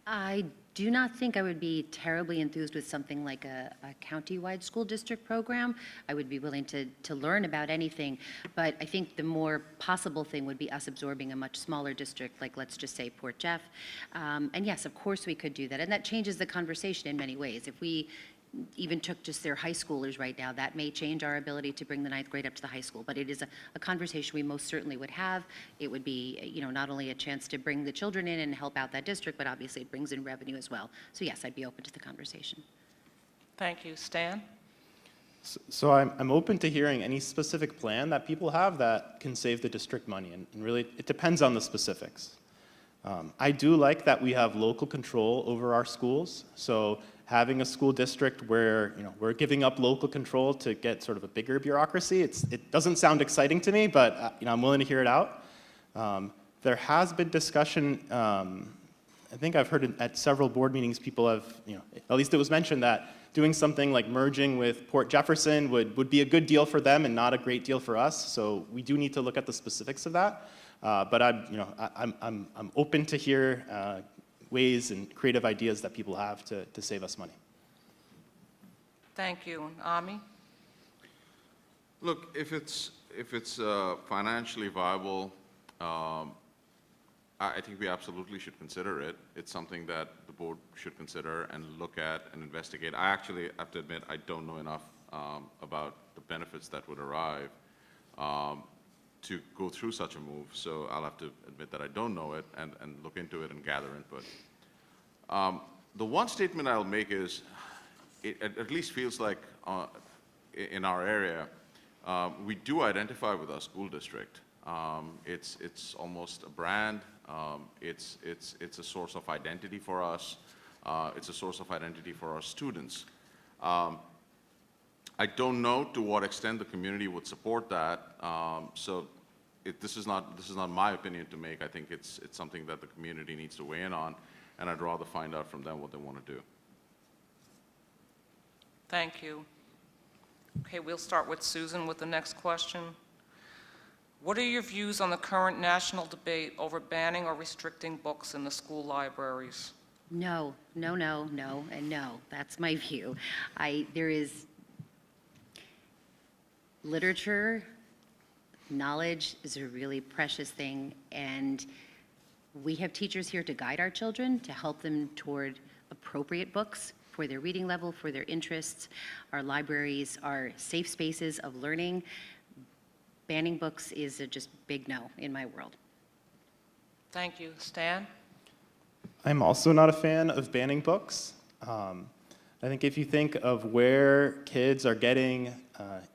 I do not think I would be terribly enthused with something like a county-wide school district program. I would be willing to learn about anything, but I think the more possible thing would be us absorbing a much smaller district, like let's just say Port Jeff. And yes, of course we could do that, and that changes the conversation in many ways. If we even took just their high schoolers right now, that may change our ability to bring the ninth grade up to the high school. But it is a conversation we most certainly would have. It would be, not only a chance to bring the children in and help out that district, but obviously it brings in revenue as well. So yes, I'd be open to the conversation. Thank you. Stan? So I'm open to hearing any specific plan that people have that can save the district money, and really it depends on the specifics. I do like that we have local control over our schools. So having a school district where we're giving up local control to get sort of a bigger bureaucracy, it doesn't sound exciting to me, but I'm willing to hear it out. There has been discussion. I think I've heard at several board meetings people have, at least it was mentioned that doing something like merging with Port Jefferson would be a good deal for them and not a great deal for us. So we do need to look at the specifics of that. But I'm open to hear ways and creative ideas that people have to save us money. Thank you. Ami? Look, if it's financially viable, I think we absolutely should consider it. It's something that the board should consider and look at and investigate. I actually have to admit I don't know enough about the benefits that would arrive to go through such a move. So I'll have to admit that I don't know it and look into it and gather input. The one statement I'll make is, it at least feels like in our area, we do identify with our school district. It's almost a brand. It's a source of identity for us. It's a source of identity for our students. I don't know to what extent the community would support that. So this is not my opinion to make. I think it's something that the community needs to weigh in on, and I'd rather find out from them what they want to do. Thank you. Okay, we'll start with Susan with the next question. What are your views on the current national debate over banning or restricting books in the school libraries? No, no, no, no, and no. That's my view. There is literature, knowledge is a really precious thing, and we have teachers here to guide our children, to help them toward appropriate books for their reading level, for their interests. Our libraries are safe spaces of learning. Banning books is a just big no in my world. Thank you. Stan? I'm also not a fan of banning books. I think if you think of where kids are getting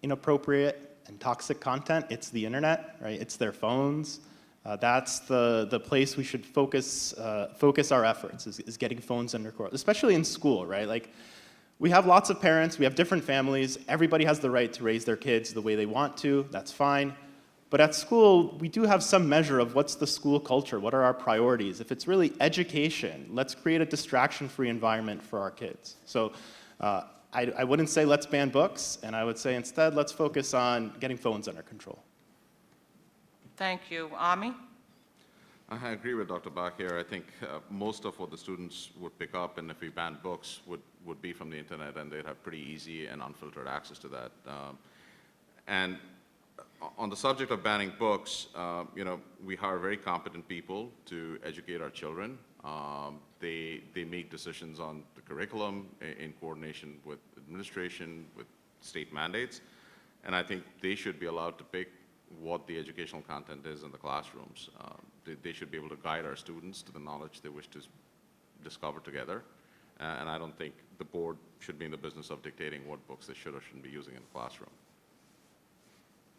inappropriate and toxic content, it's the internet, right? It's their phones. That's the place we should focus our efforts, is getting phones under control, especially in school, right? Like, we have lots of parents, we have different families, everybody has the right to raise their kids the way they want to, that's fine. But at school, we do have some measure of what's the school culture, what are our priorities. If it's really education, let's create a distraction-free environment for our kids. So I wouldn't say let's ban books, and I would say instead let's focus on getting phones under control. Thank you. Ami? I agree with Dr. Bach here. I think most of what the students would pick up, and if we banned books, would be from the internet, and they'd have pretty easy and unfiltered access to that. And on the subject of banning books, we hire very competent people to educate our children. They make decisions on the curriculum in coordination with administration, with state mandates, and I think they should be allowed to pick what the educational content is in the classrooms. they should be able to guide our students to the knowledge they wish to discover together. And I don't think the board should be in the business of dictating what books they should or shouldn't be using in the classroom.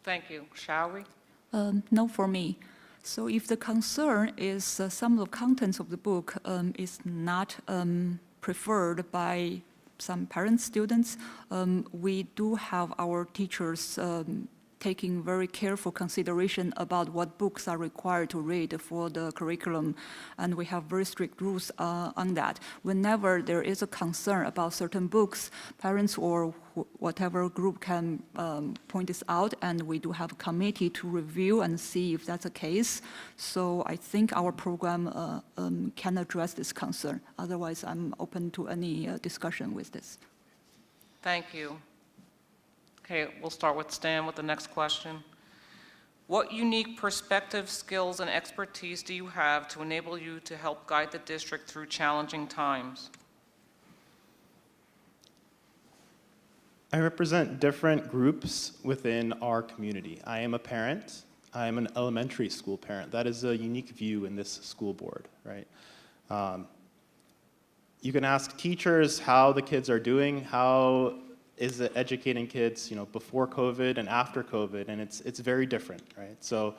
Thank you. Shall we? No, for me. So if the concern is some of the contents of the book is not preferred by some parents, students, we do have our teachers taking very careful consideration about what books are required to read for the curriculum, and we have very strict rules on that. Whenever there is a concern about certain books, parents or whatever group can point this out, and we do have a committee to review and see if that's the case. So I think our program can address this concern. Otherwise, I'm open to any discussion with this. Thank you. Okay, we'll start with Stan with the next question. What unique perspective, skills, and expertise do you have to enable you to help guide the district through challenging times? I represent different groups within our community. I am a parent. I am an elementary school parent. That is a unique view in this school board, right? You can ask teachers how the kids are doing, how is it educating kids, you know, before COVID and after COVID, and it's very different, right? So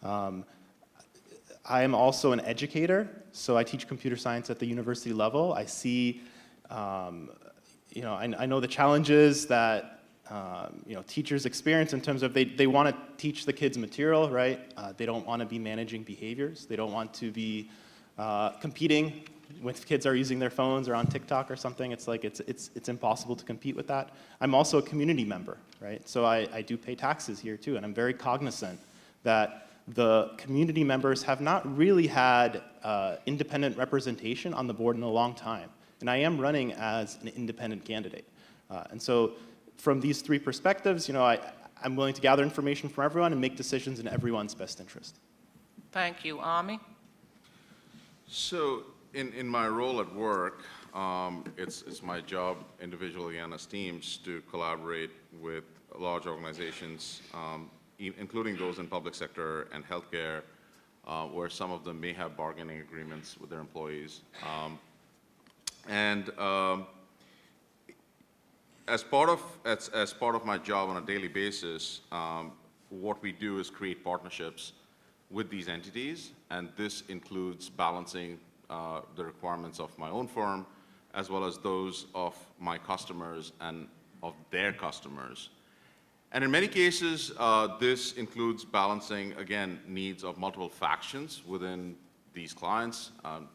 I am also an educator, so I teach computer science at the university level. I see, you know, I know the challenges that you know, teachers experience in terms of they want to teach the kids material, right? They don't want to be managing behaviors. They don't want to be competing when kids are using their phones or on TikTok or something. It's like it's impossible to compete with that. I'm also a community member, right? So I do pay taxes here too, and I'm very cognizant that the community members have not really had independent representation on the board in a long time. And I am running as an independent candidate. And so from these three perspectives, you know, I'm willing to gather information from everyone and make decisions in everyone's best interest. Thank you. Ami? So in my role at work, it's my job individually and as teams to collaborate with large organizations, including those in public sector and healthcare, where some of them may have bargaining agreements with their employees. As part of my job on a daily basis, what we do is create partnerships with these entities, and this includes balancing the requirements of my own firm as well as those of my customers and of their customers. And in many cases, this includes balancing, again, needs of multiple factions within these clients.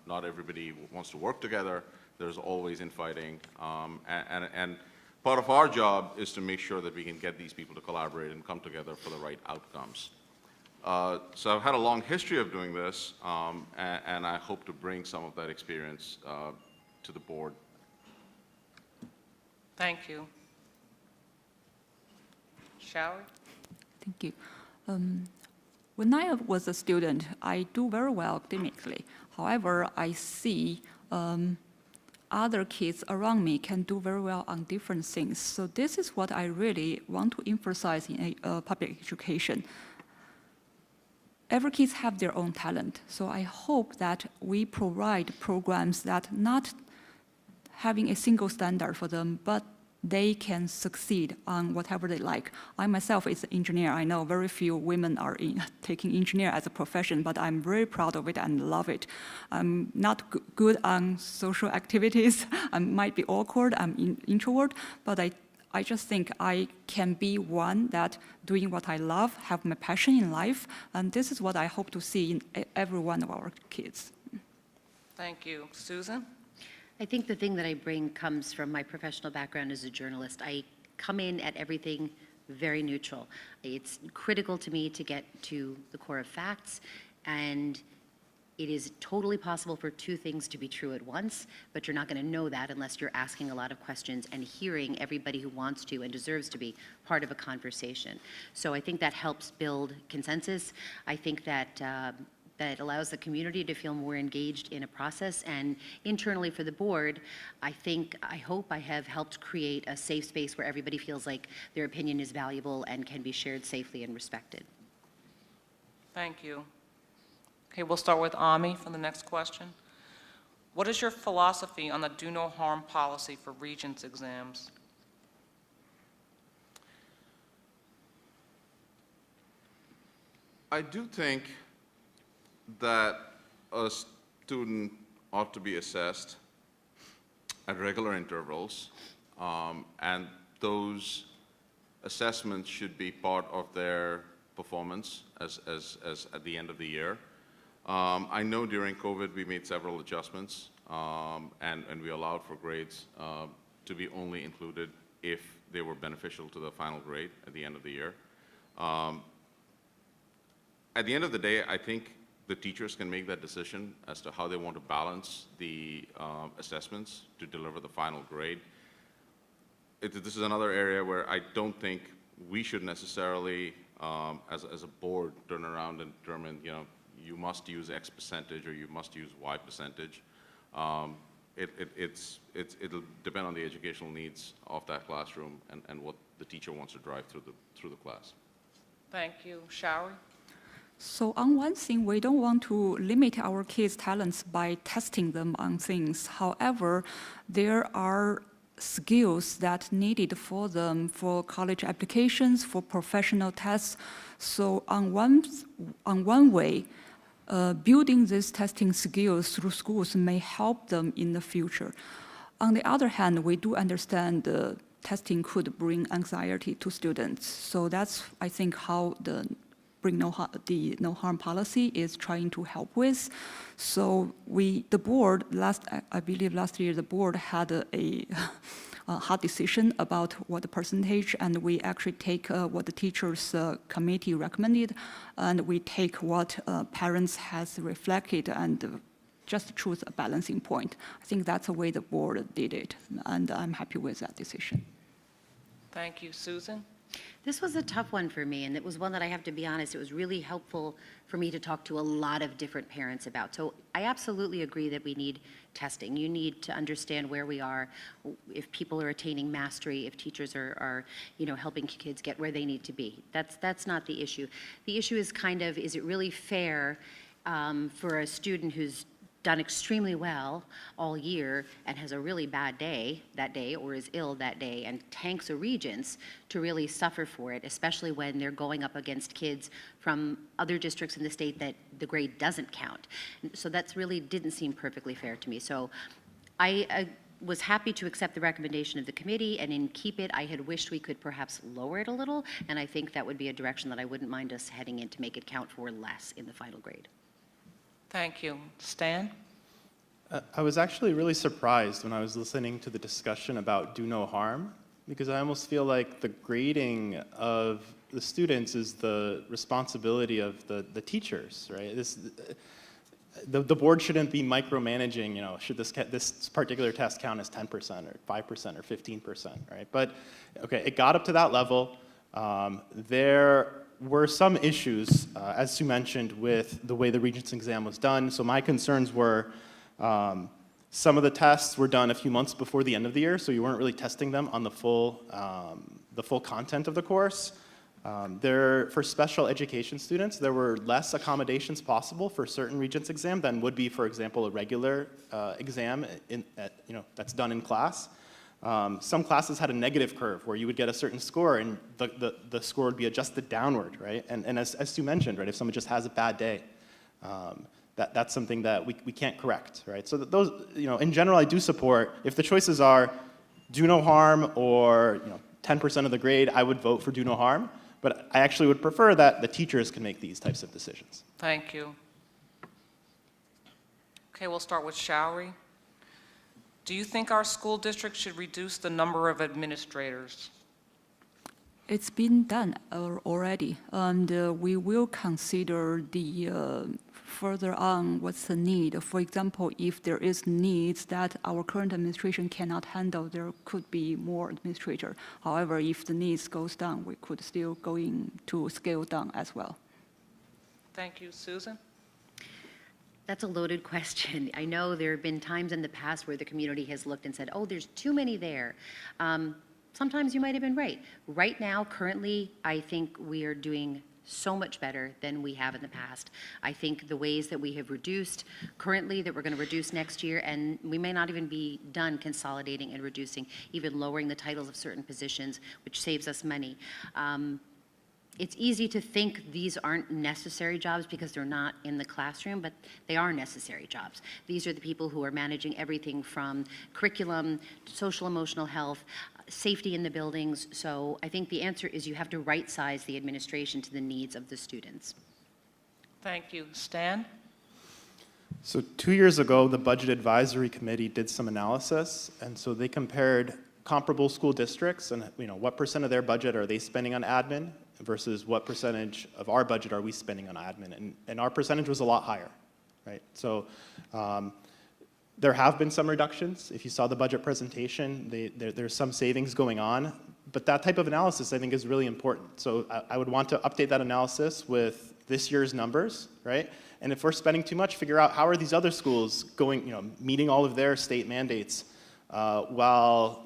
Not everybody wants to work together. There's always infighting. And part of our job is to make sure that we can get these people to collaborate and come together for the right outcomes. So I've had a long history of doing this, and I hope to bring some of that experience to the board. Thank you. Shall we? Thank you. When I was a student, I do very well academically. However, I see other kids around me can do very well on different things. So this is what I really want to emphasize in public education. Every kids have their own talent. So I hope that we provide programs that not having a single standard for them, but they can succeed on whatever they like. I myself is an engineer. I know very few women are taking engineer as a profession, but I'm very proud of it and love it. I'm not good on social activities. I might be awkward, I'm introvert, but I just think I can be one that doing what I love, have my passion in life, and this is what I hope to see in every one of our kids. Thank you. Susan? I think the thing that I bring comes from my professional background as a journalist. I come in at everything very neutral. It's critical to me to get to the core of facts, and it is totally possible for two things to be true at once, but you're not going to know that unless you're asking a lot of questions and hearing everybody who wants to and deserves to be part of a conversation. So I think that helps build consensus. I think that that allows the community to feel more engaged in a process. And internally for the board, I hope I have helped create a safe space where everybody feels like their opinion is valuable and can be shared safely and respected. Thank you. Okay, we'll start with Ami for the next question. What is your philosophy on the do no harm policy for Regents exams? I do think that a student ought to be assessed at regular intervals, and those assessments should be part of their performance as at the end of the year. I know during COVID we made several adjustments, and we allowed for grades to be only included if they were beneficial to the final grade at the end of the year. At the end of the day, I think the teachers can make that decision as to how they want to balance the assessments to deliver the final grade. This is another area where I don't think we should necessarily, as a board, turn around and determine, you must use X percentage or you must use Y percentage. It'll depend on the educational needs of that classroom and what the teacher wants to drive through the class. Thank you. Showery? So on one thing, we don't want to limit our kids' talents by testing them on things. However, there are skills that needed for them for college applications, for professional tests. So on one way, building these testing skills through schools may help them in the future. On the other hand, we do understand testing could bring anxiety to students. So that's, I think, how the no harm policy is trying to help with. So the board, I believe last year, the board had a hard decision about what the percentage, and we actually take what the teachers committee recommended, and we take what parents has reflected and just choose a balancing point. I think that's the way the board did it, and I'm happy with that decision. Thank you. Susan? This was a tough one for me, and it was one that I have to be honest, it was really helpful for me to talk to a lot of different parents about. So I absolutely agree that we need testing. You need to understand where we are, if people are attaining mastery, if teachers are helping kids get where they need to be. That's not the issue. The issue is is it really fair for a student who's done extremely well all year and has a really bad day that day or is ill that day and tanks a Regents to really suffer for it, especially when they're going up against kids from other districts in the state that the grade doesn't count. So that's really didn't seem perfectly fair to me. So I was happy to accept the recommendation of the committee, and in keep it, I had wished we could perhaps lower it a little, and I think that would be a direction that I wouldn't mind us heading in to make it count for less in the final grade. Thank you. Stan? I was actually really surprised when I was listening to the discussion about do no harm, because I almost feel like the grading of the students is the responsibility of the teachers, right? The board shouldn't be micromanaging, should this particular test count as 10% or 5% or 15%, right? But, okay, it got up to that level. There were some issues, as Sue mentioned, with the way the Regents exam was done. So my concerns were some of the tests were done a few months before the end of the year, so you weren't really testing them on the full content of the course. For special education students, there were less accommodations possible for certain Regents exam than would be, for example, a regular exam that's done in class. Some classes had a negative curve where you would get a certain score and the score would be adjusted downward, right? And as Sue mentioned, right, if someone just has a bad day, that's something that we can't correct, right? So those, in general, I do support, if the choices are do no harm or 10% of the grade, I would vote for do no harm, but I actually would prefer that the teachers can make these types of decisions. Thank you. Okay, we'll start with Showery. Do you think our school district should reduce the number of administrators? It's been done already, and we will consider the further on what's the need. For example, if there is needs that our current administration cannot handle, there could be more administrator. However, if the needs goes down, we could still go into scale down as well. Thank you. Susan? That's a loaded question. I know there have been times in the past where the community has looked and said, oh, there's too many there. Sometimes you might have been right. Right now, currently, I think we are doing so much better than we have in the past. I think the ways that we have reduced currently, that we're going to reduce next year, and we may not even be done consolidating and reducing, even lowering the titles of certain positions, which saves us money. It's easy to think these aren't necessary jobs because they're not in the classroom, but they are necessary jobs. These are the people who are managing everything from curriculum, social emotional health, safety in the buildings. So I think the answer is you have to right-size the administration to the needs of the students. Thank you. Stan? So 2 years ago, the Budget Advisory Committee did some analysis, and so they compared comparable school districts and what percent of their budget are they spending on admin versus what percentage of our budget are we spending on admin, and our percentage was a lot higher, right? So there have been some reductions. If you saw the budget presentation, there's some savings going on, but that type of analysis I think is really important. So I would want to update that analysis with this year's numbers, right? And if we're spending too much, figure out how are these other schools going, meeting all of their state mandates while,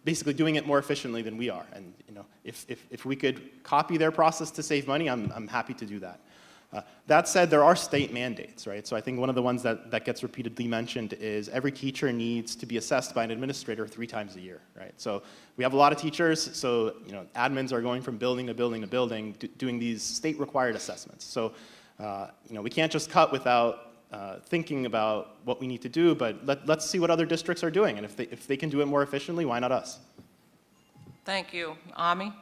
basically doing it more efficiently than we are. And if we could copy their process to save money, I'm happy to do that. That said, there are state mandates, right? So I think one of the ones that gets repeatedly mentioned is every teacher needs to be assessed by an administrator 3 times a year, right? So we have a lot of teachers, so admins are going from building to building to building, doing these state-required assessments. So we can't just cut without thinking about what we need to do, but let's see what other districts are doing, and if they can do it more efficiently, why not us? Thank you. Ami?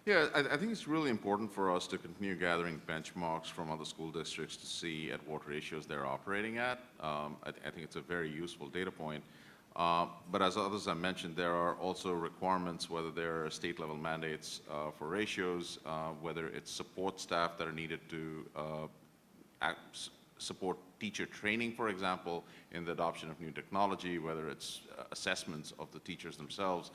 Yeah, I think it's really important for us to continue gathering benchmarks from other school districts to see at what ratios they're operating at. I think it's a very useful data point. But as others have mentioned, there are also requirements, whether there are state-level mandates for ratios, whether it's support staff that are needed to support teacher training, for example, in the adoption of new technology, whether it's assessments of the teachers themselves.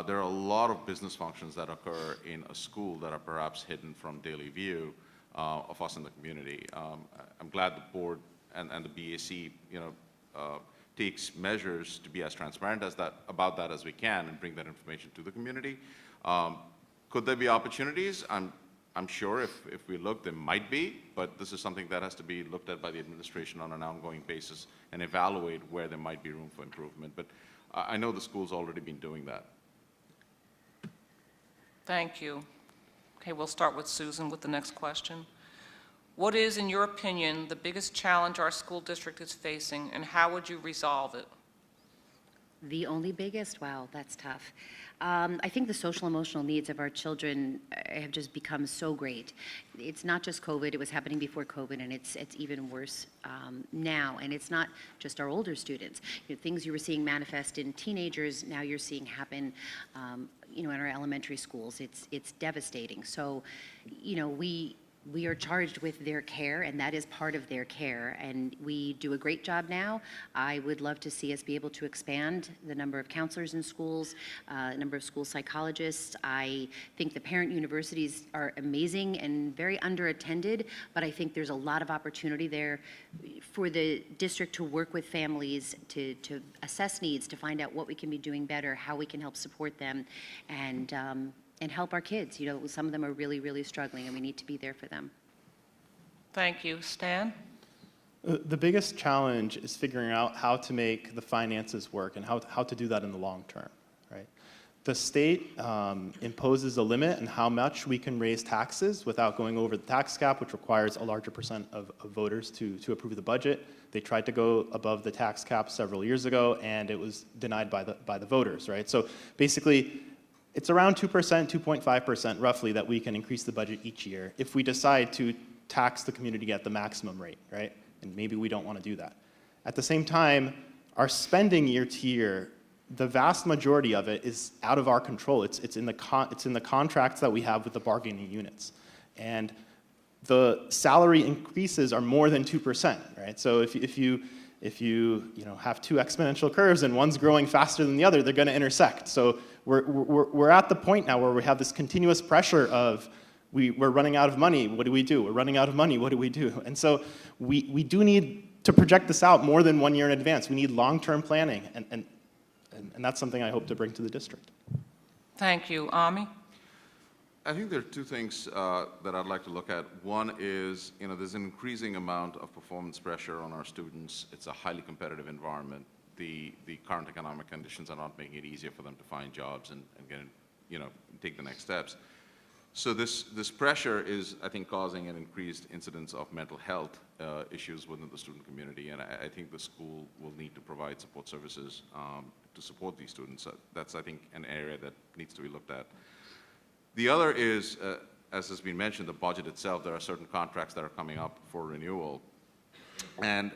There are a lot of business functions that occur in a school that are perhaps hidden from daily view of us in the community. I'm glad the board and the BAC, takes measures to be as transparent about that as we can and bring that information to the community. Could there be opportunities? I'm sure if we look, there might be, but this is something that has to be looked at by the administration on an ongoing basis and evaluate where there might be room for improvement. But I know the school's already been doing that. Thank you. Okay, we'll start with Susan with the next question. What is, in your opinion, the biggest challenge our school district is facing, and how would you resolve it? The only biggest? Wow, that's tough. I think the social emotional needs of our children have just become so great. It's not just COVID, it was happening before COVID, and it's even worse now. And it's not just our older students. Things you were seeing manifest in teenagers, now you're seeing happen in our elementary schools. It's devastating. So, we are charged with their care, and that is part of their care, and we do a great job now. I would love to see us be able to expand the number of counselors in schools, number of school psychologists. I think the parent universities are amazing and very underattended, but I think there's a lot of opportunity there for the district to work with families, to assess needs, to find out what we can be doing better, how we can help support them, and help our kids. Some of them are really, really struggling, and we need to be there for them. Thank you. Stan? The biggest challenge is figuring out how to make the finances work and how to do that in the long term, right? The state imposes a limit on how much we can raise taxes without going over the tax cap, which requires a larger percent of voters to approve the budget. They tried to go above the tax cap several years ago, and it was denied by the voters, right? So basically, it's around 2%, 2.5% roughly that we can increase the budget each year if we decide to tax the community at the maximum rate, right? And maybe we don't want to do that. At the same time, our spending year to year, the vast majority of it is out of our control. It's in the contracts that we have with the bargaining units. And the salary increases are more than 2%, right? So if you have 2 exponential curves and one's growing faster than the other, they're going to intersect. So we're at the point now where we have this continuous pressure of we're running out of money. What do we do? We're running out of money. What do we do? And so we do need to project this out more than 1 year in advance. We need long-term planning, and that's something I hope to bring to the district. Thank you. Ami? I think there are two things that I'd like to look at. One is, there's an increasing amount of performance pressure on our students. It's a highly competitive environment. The current economic conditions are not making it easier for them to find jobs and get, take the next steps. So this pressure is, I think, causing an increased incidence of mental health issues within the student community, and I think the school will need to provide support services to support these students. That's, I think, an area that needs to be looked at. The other is, as has been mentioned, the budget itself. There are certain contracts that are coming up for renewal, and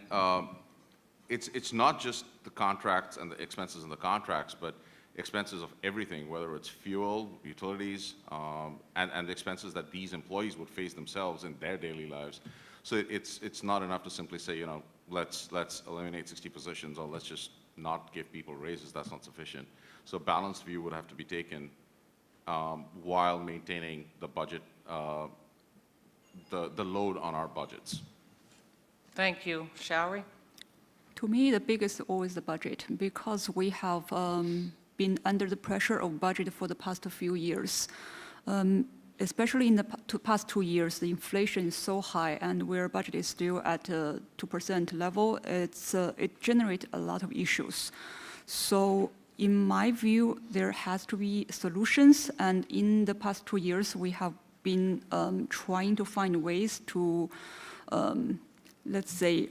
it's not just the contracts and the expenses in the contracts, but expenses of everything, whether it's fuel, utilities, and the expenses that these employees would face themselves in their daily lives. So it's not enough to simply say, let's eliminate 60 positions, or let's just not give people raises. That's not sufficient. So a balanced view would have to be taken while maintaining the budget, the load on our budgets. Thank you. Shari? To me, the biggest is always the budget, because we have been under the pressure of budget for the past few years. Especially in the past 2 years, the inflation is so high, and where budget is still at 2% level, it generates a lot of issues. So in my view, there has to be solutions, and in the past 2 years, we have been trying to find ways to, let's say,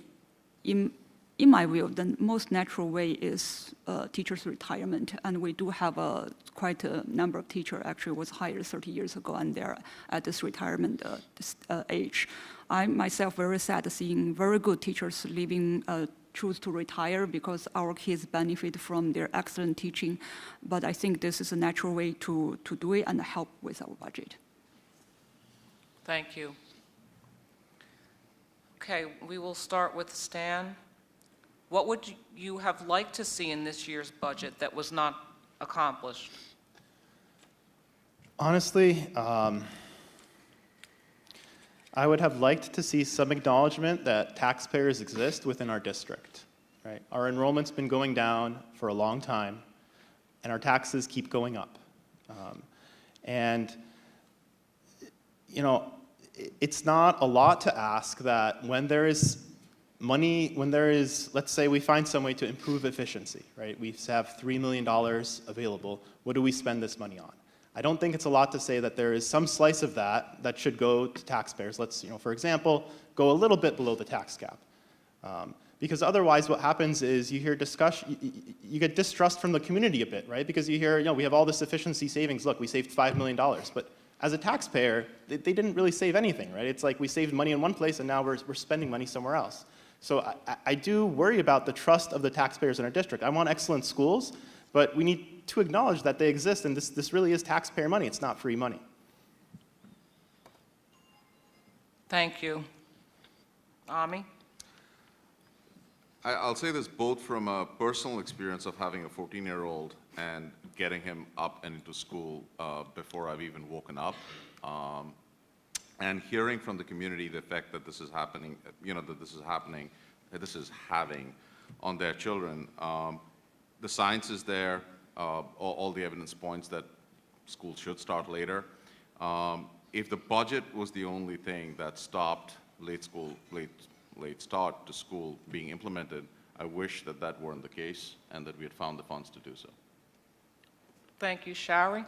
in my view, the most natural way is teachers' retirement, and we do have quite a number of teachers actually was hired 30 years ago, and they're at this retirement age. I myself very sad seeing very good teachers leaving, choose to retire because our kids benefit from their excellent teaching. But I think this is a natural way to do it and help with our budget. Thank you. Okay, we will start with Stan. What would you have liked to see in this year's budget that was not accomplished? Honestly, I would have liked to see some acknowledgement that taxpayers exist within our district. Right? Our enrollment's been going down for a long time, and our taxes keep going up. It's not a lot to ask that when there is money, let's say we find some way to improve efficiency, right? We have $3 million available. What do we spend this money on? I don't think it's a lot to say that there is some slice of that should go to taxpayers. Let's, for example, go a little bit below the tax cap. Because otherwise what happens is you hear discussion, you get distrust from the community a bit, right? Because you hear, we have all this efficiency savings. Look, we saved $5 million. But as a taxpayer, they didn't really save anything, right? It's like we saved money in one place and now we're spending money somewhere else. So I do worry about the trust of the taxpayers in our district. I want excellent schools, but we need to acknowledge that they exist, and this really is taxpayer money. It's not free money. Thank you. Ami? I'll say this both from a personal experience of having a 14-year-old and getting him up and into school before I've even woken up, and hearing from the community the effect that this is happening, that this is having on their children. The science is there, all the evidence points that schools should start later. If the budget was the only thing that stopped late start to school being implemented, I wish that weren't the case and that we had found the funds to do so. Thank you. Shari?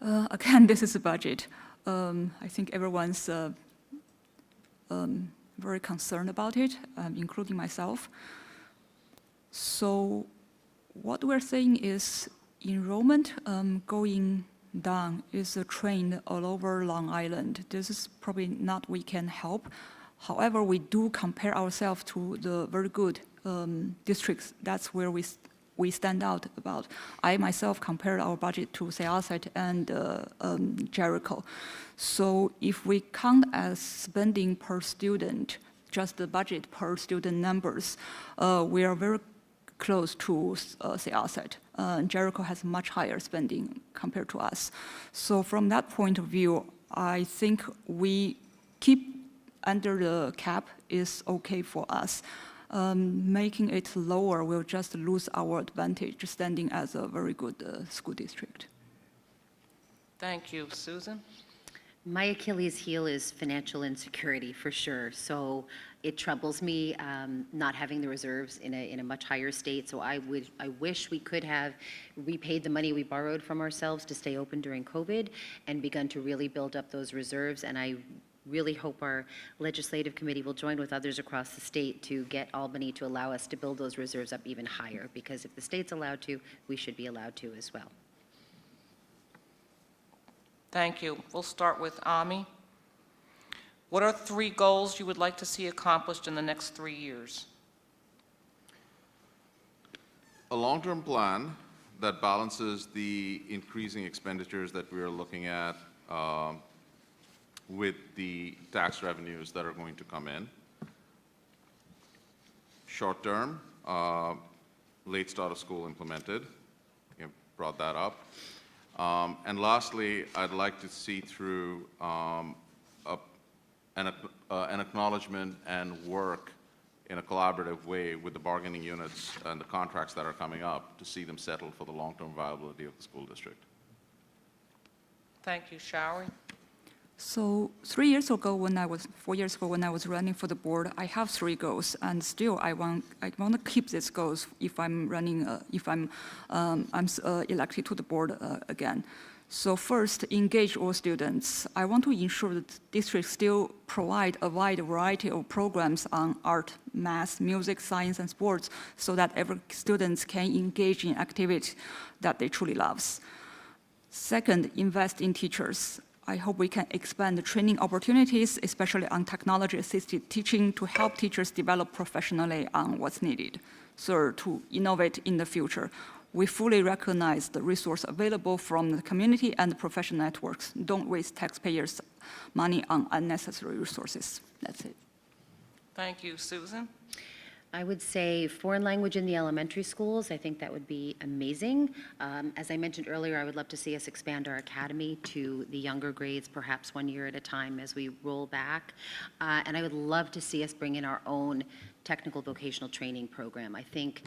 Again, this is a budget. I think everyone's very concerned about it, including myself. So what we're saying is enrollment going down is a trend all over Long Island. This is probably not we can help. However, we do compare ourselves to the very good districts. That's where we stand out about. I myself compared our budget to Syosset and Jericho. So if we count as spending per student, just the budget per student numbers, we are very close to Syosset. Jericho has much higher spending compared to us. So from that point of view, I think we keep under the cap is okay for us. Making it lower will just lose our advantage standing as a very good school district. Thank you. Susan? My Achilles heel is financial insecurity, for sure. So it troubles me not having the reserves in a much higher state. So I wish we could have repaid the money we borrowed from ourselves to stay open during COVID and begun to really build up those reserves. And I really hope our legislative committee will join with others across the state to get Albany to allow us to build those reserves up even higher. Because if the state's allowed to, we should be allowed to as well. Thank you. We'll start with Ami. What are 3 goals you would like to see accomplished in the next 3 years? A long-term plan that balances the increasing expenditures that we are looking at with the tax revenues that are going to come in. Short-term, late start of school implemented. You brought that up. And lastly, I'd like to see through an acknowledgement and work in a collaborative way with the bargaining units and the contracts that are coming up to see them settled for the long-term viability of the school district. Thank you. Showery? So 4 years ago, when I was running for the board, I have 3 goals, and still I want to keep these goals if I'm running, elected to the board again. So first, engage all students. I want to ensure that districts still provide a wide variety of programs on art, math, music, science, and sports, so that every student can engage in activities that they truly love. Second, invest in teachers. I hope we can expand the training opportunities, especially on technology-assisted teaching, to help teachers develop professionally on what's needed. Third, to innovate in the future. We fully recognize the resource available from the community and the professional networks. Don't waste taxpayers' money on unnecessary resources. That's it. Thank you. Susan? I would say foreign language in the elementary schools. I think that would be amazing. As I mentioned earlier, I would love to see us expand our academy to the younger grades, perhaps 1 year at a time as we roll back. And I would love to see us bring in our own technical vocational training program. I think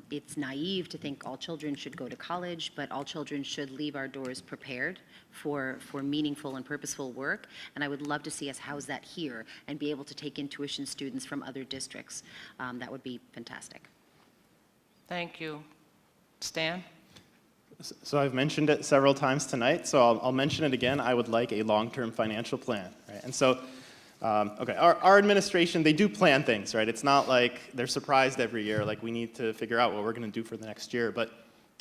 it's naive to think all children should go to college, but all children should leave our doors prepared for meaningful and purposeful work. And I would love to see us house that here and be able to take in tuition students from other districts. That would be fantastic. Thank you. Stan? So I've mentioned it several times tonight, so I'll mention it again. I would like a long-term financial plan, right? And so, okay, our administration, they do plan things, right? It's not like they're surprised every year, like we need to figure out what we're going to do for the next year. But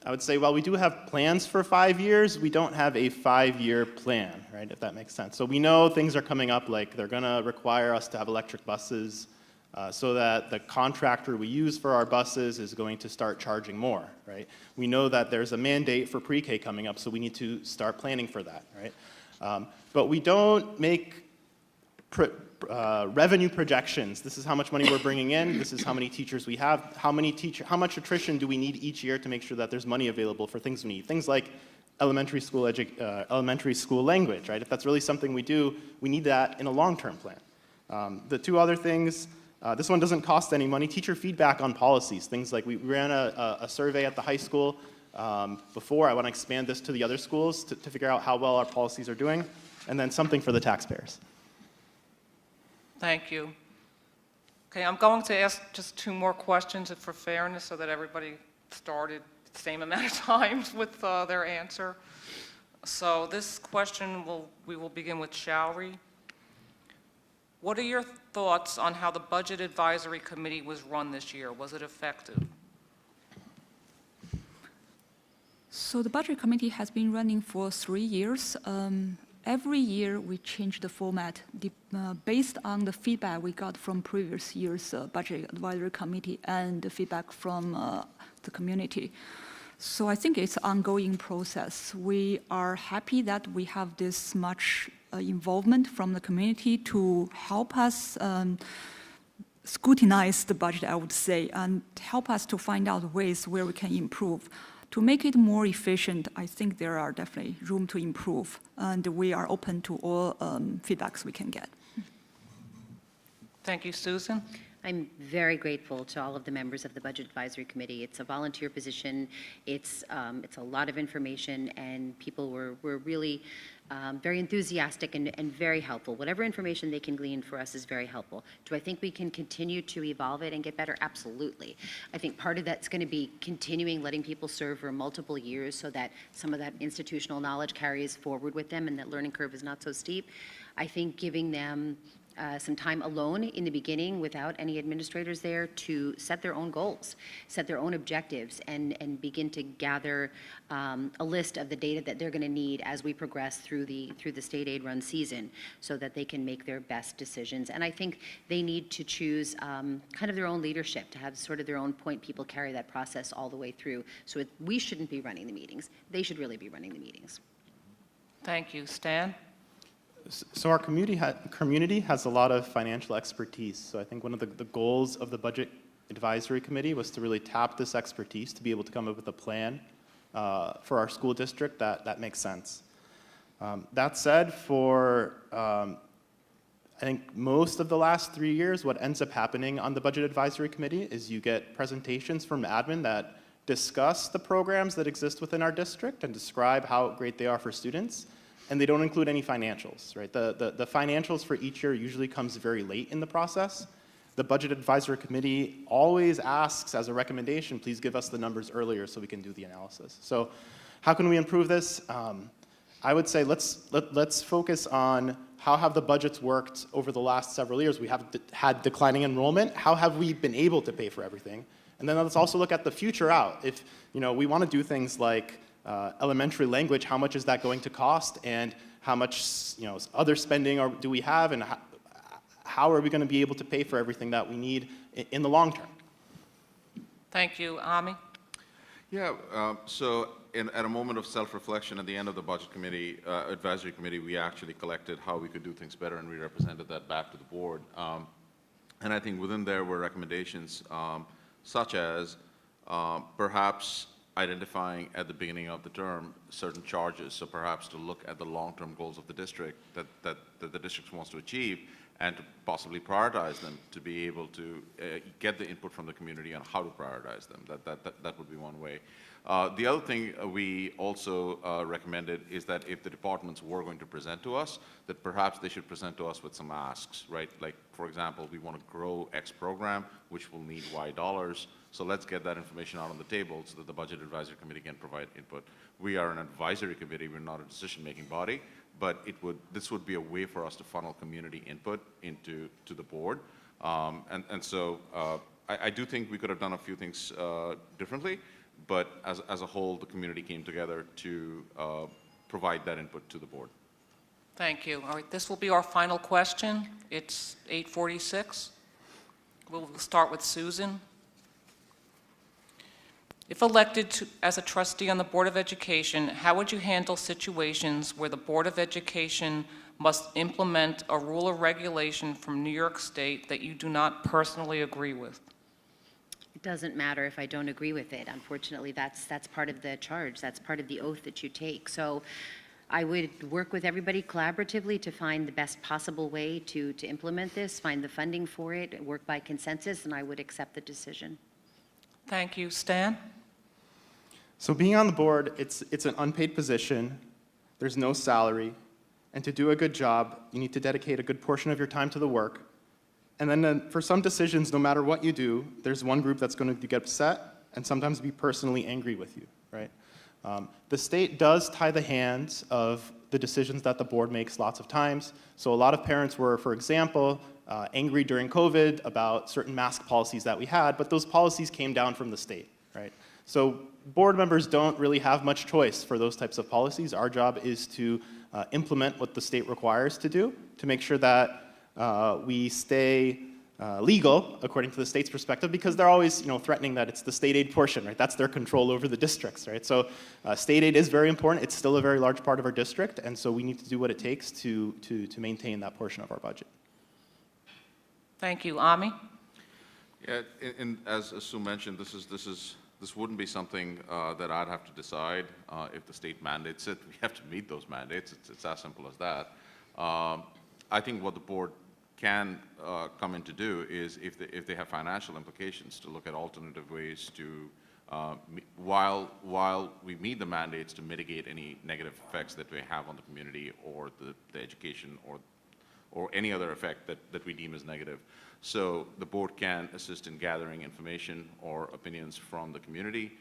I would say, while we do have plans for 5 years, we don't have a 5-year plan, right, if that makes sense. So we know things are coming up, like they're going to require us to have electric buses, so that the contractor we use for our buses is going to start charging more, right? We know that there's a mandate for pre-K coming up, so we need to start planning for that, right? But we don't make revenue projections. This is how much money we're bringing in. This is how many teachers we have. How much attrition do we need each year to make sure that there's money available for things we need? Things like elementary school language, right? If that's really something we do, we need that in a long-term plan. The 2 other things, this one doesn't cost any money. Teacher feedback on policies. Things like we ran a survey at the high school before. I want to expand this to the other schools to figure out how well our policies are doing. And then something for the taxpayers. Thank you. Okay, I'm going to ask just 2 more questions for fairness so that everybody started the same amount of times with their answer. So this question, we will begin with Showery. What are your thoughts on how the Budget Advisory Committee was run this year? Was it effective? So the Budget Committee has been running for 3 years. Every year we change the format based on the feedback we got from previous year's Budget Advisory Committee and the feedback from the community. So I think it's an ongoing process. We are happy that we have this much involvement from the community to help us scrutinize the budget, I would say, and help us to find out ways where we can improve. To make it more efficient, I think there are definitely room to improve, and we are open to all feedbacks we can get. Thank you. Susan? I'm very grateful to all of the members of the Budget Advisory Committee. It's a volunteer position. It's a lot of information, and people were really very enthusiastic and very helpful. Whatever information they can glean for us is very helpful. Do I think we can continue to evolve it and get better? Absolutely. I think part of that's going to be continuing letting people serve for multiple years so that some of that institutional knowledge carries forward with them and that learning curve is not so steep. I think giving them some time alone in the beginning without any administrators there to set their own goals, set their own objectives, and begin to gather a list of the data that they're going to need as we progress through the state aid run season so that they can make their best decisions. And I think they need to choose kind of their own leadership, to have sort of their own point people carry that process all the way through. So we shouldn't be running the meetings. They should really be running the meetings. Thank you. Stan? So our community has a lot of financial expertise. So I think one of the goals of the Budget Advisory Committee was to really tap this expertise to be able to come up with a plan for our school district that makes sense. That said, for I think most of the last 3 years, what ends up happening on the Budget Advisory Committee is you get presentations from admin that discuss the programs that exist within our district and describe how great they are for students. And they don't include any financials, right? The financials for each year usually comes very late in the process. The Budget Advisory Committee always asks as a recommendation, please give us the numbers earlier so we can do the analysis. So how can we improve this? I would say let's focus on how have the budgets worked over the last several years. We have had declining enrollment. How have we been able to pay for everything? And then let's also look at the future out. If we want to do things like elementary language, how much is that going to cost, and how much other spending do we have, and how are we going to be able to pay for everything that we need in the long term? Thank you. Ami? Yeah, so at a moment of self-reflection at the end of the Budget Committee, Advisory Committee, we actually collected how we could do things better, and we represented that back to the board. And I think within there were recommendations such as perhaps identifying at the beginning of the term certain charges, so perhaps to look at the long-term goals of the district that the district wants to achieve and to possibly prioritize them to be able to get the input from the community on how to prioritize them. That would be one way. The other thing we also recommended is that if the departments were going to present to us, that perhaps they should present to us with some asks, right? Like, for example, we want to grow X program, which will need Y dollars. So let's get that information out on the table so that the Budget Advisory Committee can provide input. We are an advisory committee, we're not a decision-making body, but this would be a way for us to funnel community input to the board. So I do think we could have done a few things differently, but as a whole, the community came together to provide that input to the board. Thank you. All right, this will be our final question. It's 8:46. We'll start with Susan. If elected as a trustee on the Board of Education, how would you handle situations where the Board of Education must implement a rule or regulation from New York State that you do not personally agree with? It doesn't matter if I don't agree with it. Unfortunately, that's part of the charge. That's part of the oath that you take. So I would work with everybody collaboratively to find the best possible way to implement this, find the funding for it, work by consensus, and I would accept the decision. Thank you. Stan? So being on the board, it's an unpaid position. There's no salary. And to do a good job, you need to dedicate a good portion of your time to the work. And then for some decisions, no matter what you do, there's one group that's going to get upset and sometimes be personally angry with you, right? The state does tie the hands of the decisions that the board makes lots of times. So a lot of parents were, for example, angry during COVID about certain mask policies that we had, but those policies came down from the state, right? So board members don't really have much choice for those types of policies. Our job is to implement what the state requires to do to make sure that we stay legal according to the state's perspective, because they're always threatening that it's the state aid portion, right? That's their control over the districts, right? So state aid is very important. It's still a very large part of our district, and so we need to do what it takes to maintain that portion of our budget. Thank you. Ami? Yeah, as Sue mentioned, this wouldn't be something that I'd have to decide if the state mandates it. We have to meet those mandates. It's as simple as that. I think what the board can come in to do is, if they have financial implications, to look at alternative ways to, while we meet the mandates, to mitigate any negative effects that we have on the community or the education or any other effect that we deem as negative. So the board can assist in gathering information or opinions from the community,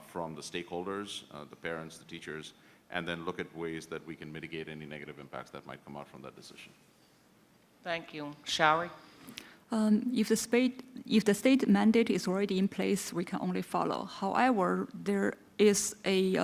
from the stakeholders, the parents, the teachers, and then look at ways that we can mitigate any negative impacts that might come out from that decision. Thank you. Shari? If the state mandate is already in place, we can only follow. However, there is a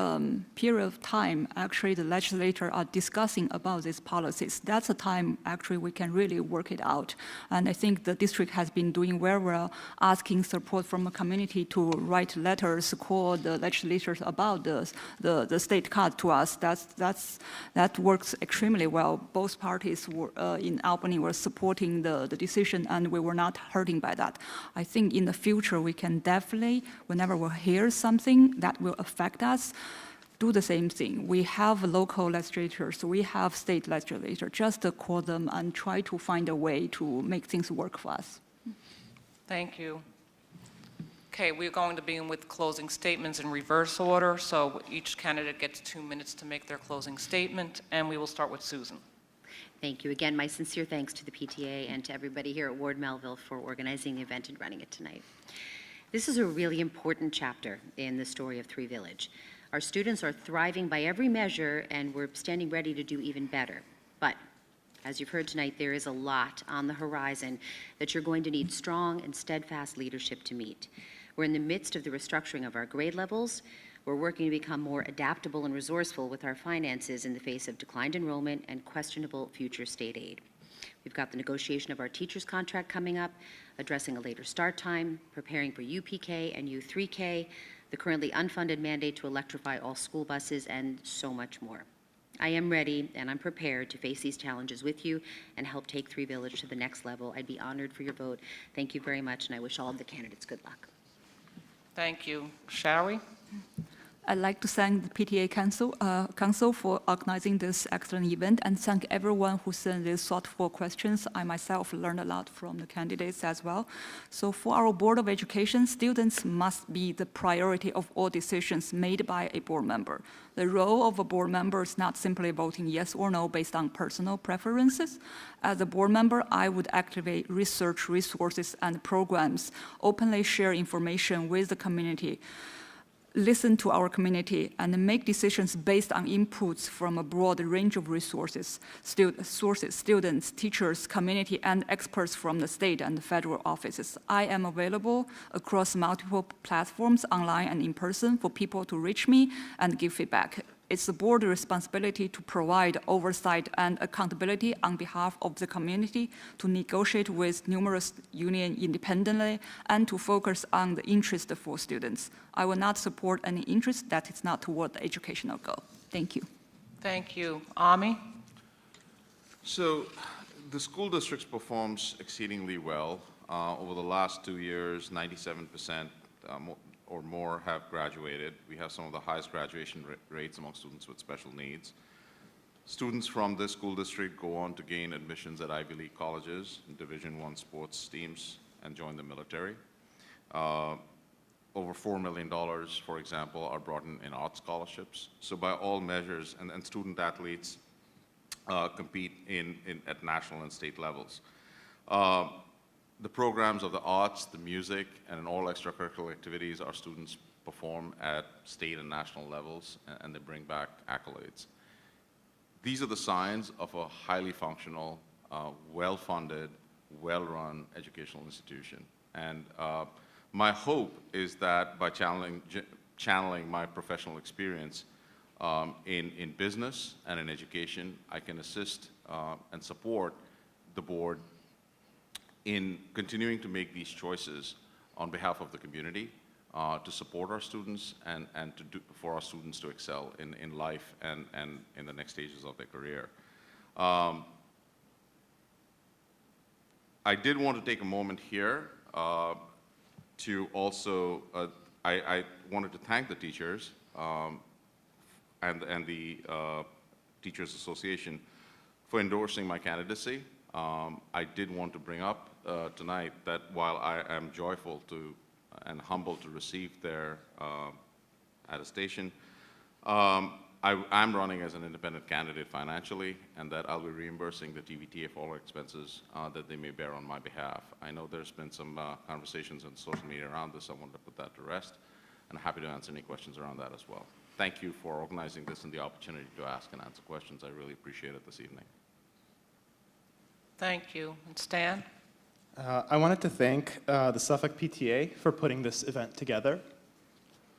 period of time, actually, the legislators are discussing about these policies. That's a time, actually, we can really work it out. And I think the district has been doing very well, asking support from the community to write letters, call the legislators about the state cut to us. That works extremely well. Both parties were, in Albany were supporting the decision, and we were not hurting by that. I think in the future, we can definitely, whenever we hear something that will affect us, do the same thing. We have local legislators, we have state legislators, just call them and try to find a way to make things work for us. Thank you. Okay, we're going to begin with closing statements in reverse order, so each candidate gets 2 minutes to make their closing statement, and we will start with Susan. Thank you. Again, my sincere thanks to the PTA and to everybody here at Ward Melville for organizing the event and running it tonight. This is a really important chapter in the story of Three Village. Our students are thriving by every measure, and we're standing ready to do even better. But as you've heard tonight, there is a lot on the horizon that you're going to need strong and steadfast leadership to meet. We're in the midst of the restructuring of our grade levels. We're working to become more adaptable and resourceful with our finances in the face of declined enrollment and questionable future state aid. We've got the negotiation of our teachers' contract coming up, addressing a later start time, preparing for UPK and U3K, the currently unfunded mandate to electrify all school buses, and so much more. I am ready and I'm prepared to face these challenges with you and help take Three Village to the next level. I'd be honored for your vote. Thank you very much, and I wish all of the candidates good luck. Thank you. Shari? I'd like to thank the PTA Council for organizing this excellent event, and thank everyone who sent these thoughtful questions. I myself learned a lot from the candidates as well. So for our Board of Education, students must be the priority of all decisions made by a board member. The role of a board member is not simply voting yes or no based on personal preferences. As a board member, I would activate research resources and programs, openly share information with the community, listen to our community, and make decisions based on inputs from a broad range of resources, students, teachers, community, and experts from the state and federal offices. I am available across multiple platforms, online and in person, for people to reach me and give feedback. It's the board's responsibility to provide oversight and accountability on behalf of the community, to negotiate with numerous unions independently, and to focus on the interest for students. I will not support any interest that is not toward the educational goal. Thank you. Thank you. Ami? So the school districts performs exceedingly well. Over the last 2 years, 97% or more have graduated. We have some of the highest graduation rates among students with special needs. Students from this school district go on to gain admissions at Ivy League colleges, Division I sports teams, and join the military. Over $4 million, for example, are brought in art scholarships. So by all measures, and student athletes compete at national and state levels. The programs of the arts, the music, and in all extracurricular activities, our students perform at state and national levels, and they bring back accolades. These are the signs of a highly functional, well-funded, well-run educational institution. And my hope is that by channeling my professional experience in business and in education, I can assist and support the board in continuing to make these choices on behalf of the community, to support our students and for our students to excel in life and in the next stages of their career. I did want to take a moment here to also, I wanted to thank the teachers and the Teachers Association for endorsing my candidacy. I did want to bring up tonight that while I am joyful to and humbled to receive their attestation, I'm running as an independent candidate financially, and that I'll be reimbursing the TVTA for all expenses that they may bear on my behalf. I know there's been some conversations on social media around this. I wanted to put that to rest, and I'm happy to answer any questions around that as well. Thank you for organizing this and the opportunity to ask and answer questions. I really appreciate it this evening. Thank you. And Stan? I wanted to thank the Suffolk PTA for putting this event together.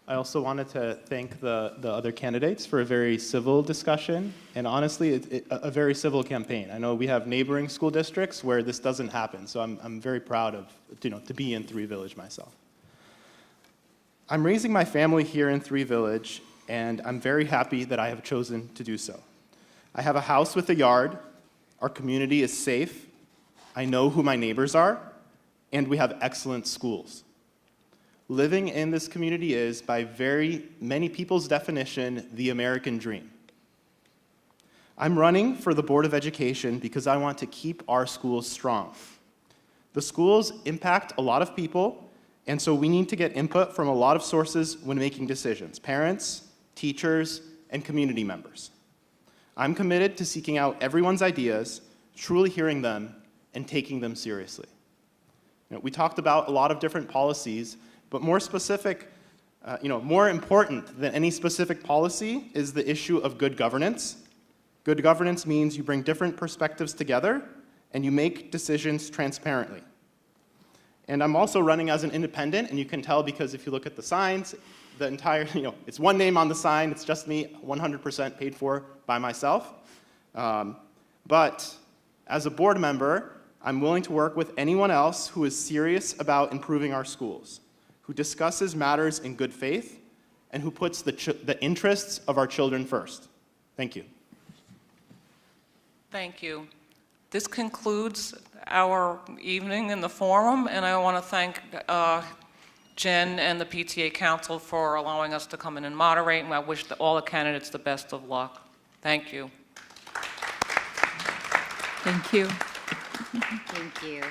I also wanted to thank the other candidates for a very civil discussion, and honestly, a very civil campaign. I know we have neighboring school districts where this doesn't happen, so I'm very proud of, to be in Three Village myself. I'm raising my family here in Three Village, and I'm very happy that I have chosen to do so. I have a house with a yard, our community is safe, I know who my neighbors are, and we have excellent schools. Living in this community is, by very many people's definition, the American dream. I'm running for the Board of Education because I want to keep our schools strong. The schools impact a lot of people, and so we need to get input from a lot of sources when making decisions: parents, teachers, and community members. I'm committed to seeking out everyone's ideas, truly hearing them, and taking them seriously. We talked about a lot of different policies, but more specific, more important than any specific policy is the issue of good governance. Good governance means you bring different perspectives together and you make decisions transparently. And I'm also running as an independent, and you can tell because if you look at the signs, the entire, it's one name on the sign, it's just me, 100% paid for by myself. But as a board member, I'm willing to work with anyone else who is serious about improving our schools, who discusses matters in good faith, and who puts the interests of our children first. Thank you. Thank you. This concludes our evening in the forum, and I want to thank Jen and the PTA Council for allowing us to come in and moderate, and I wish all the candidates the best of luck. Thank you. Thank you. Thank you.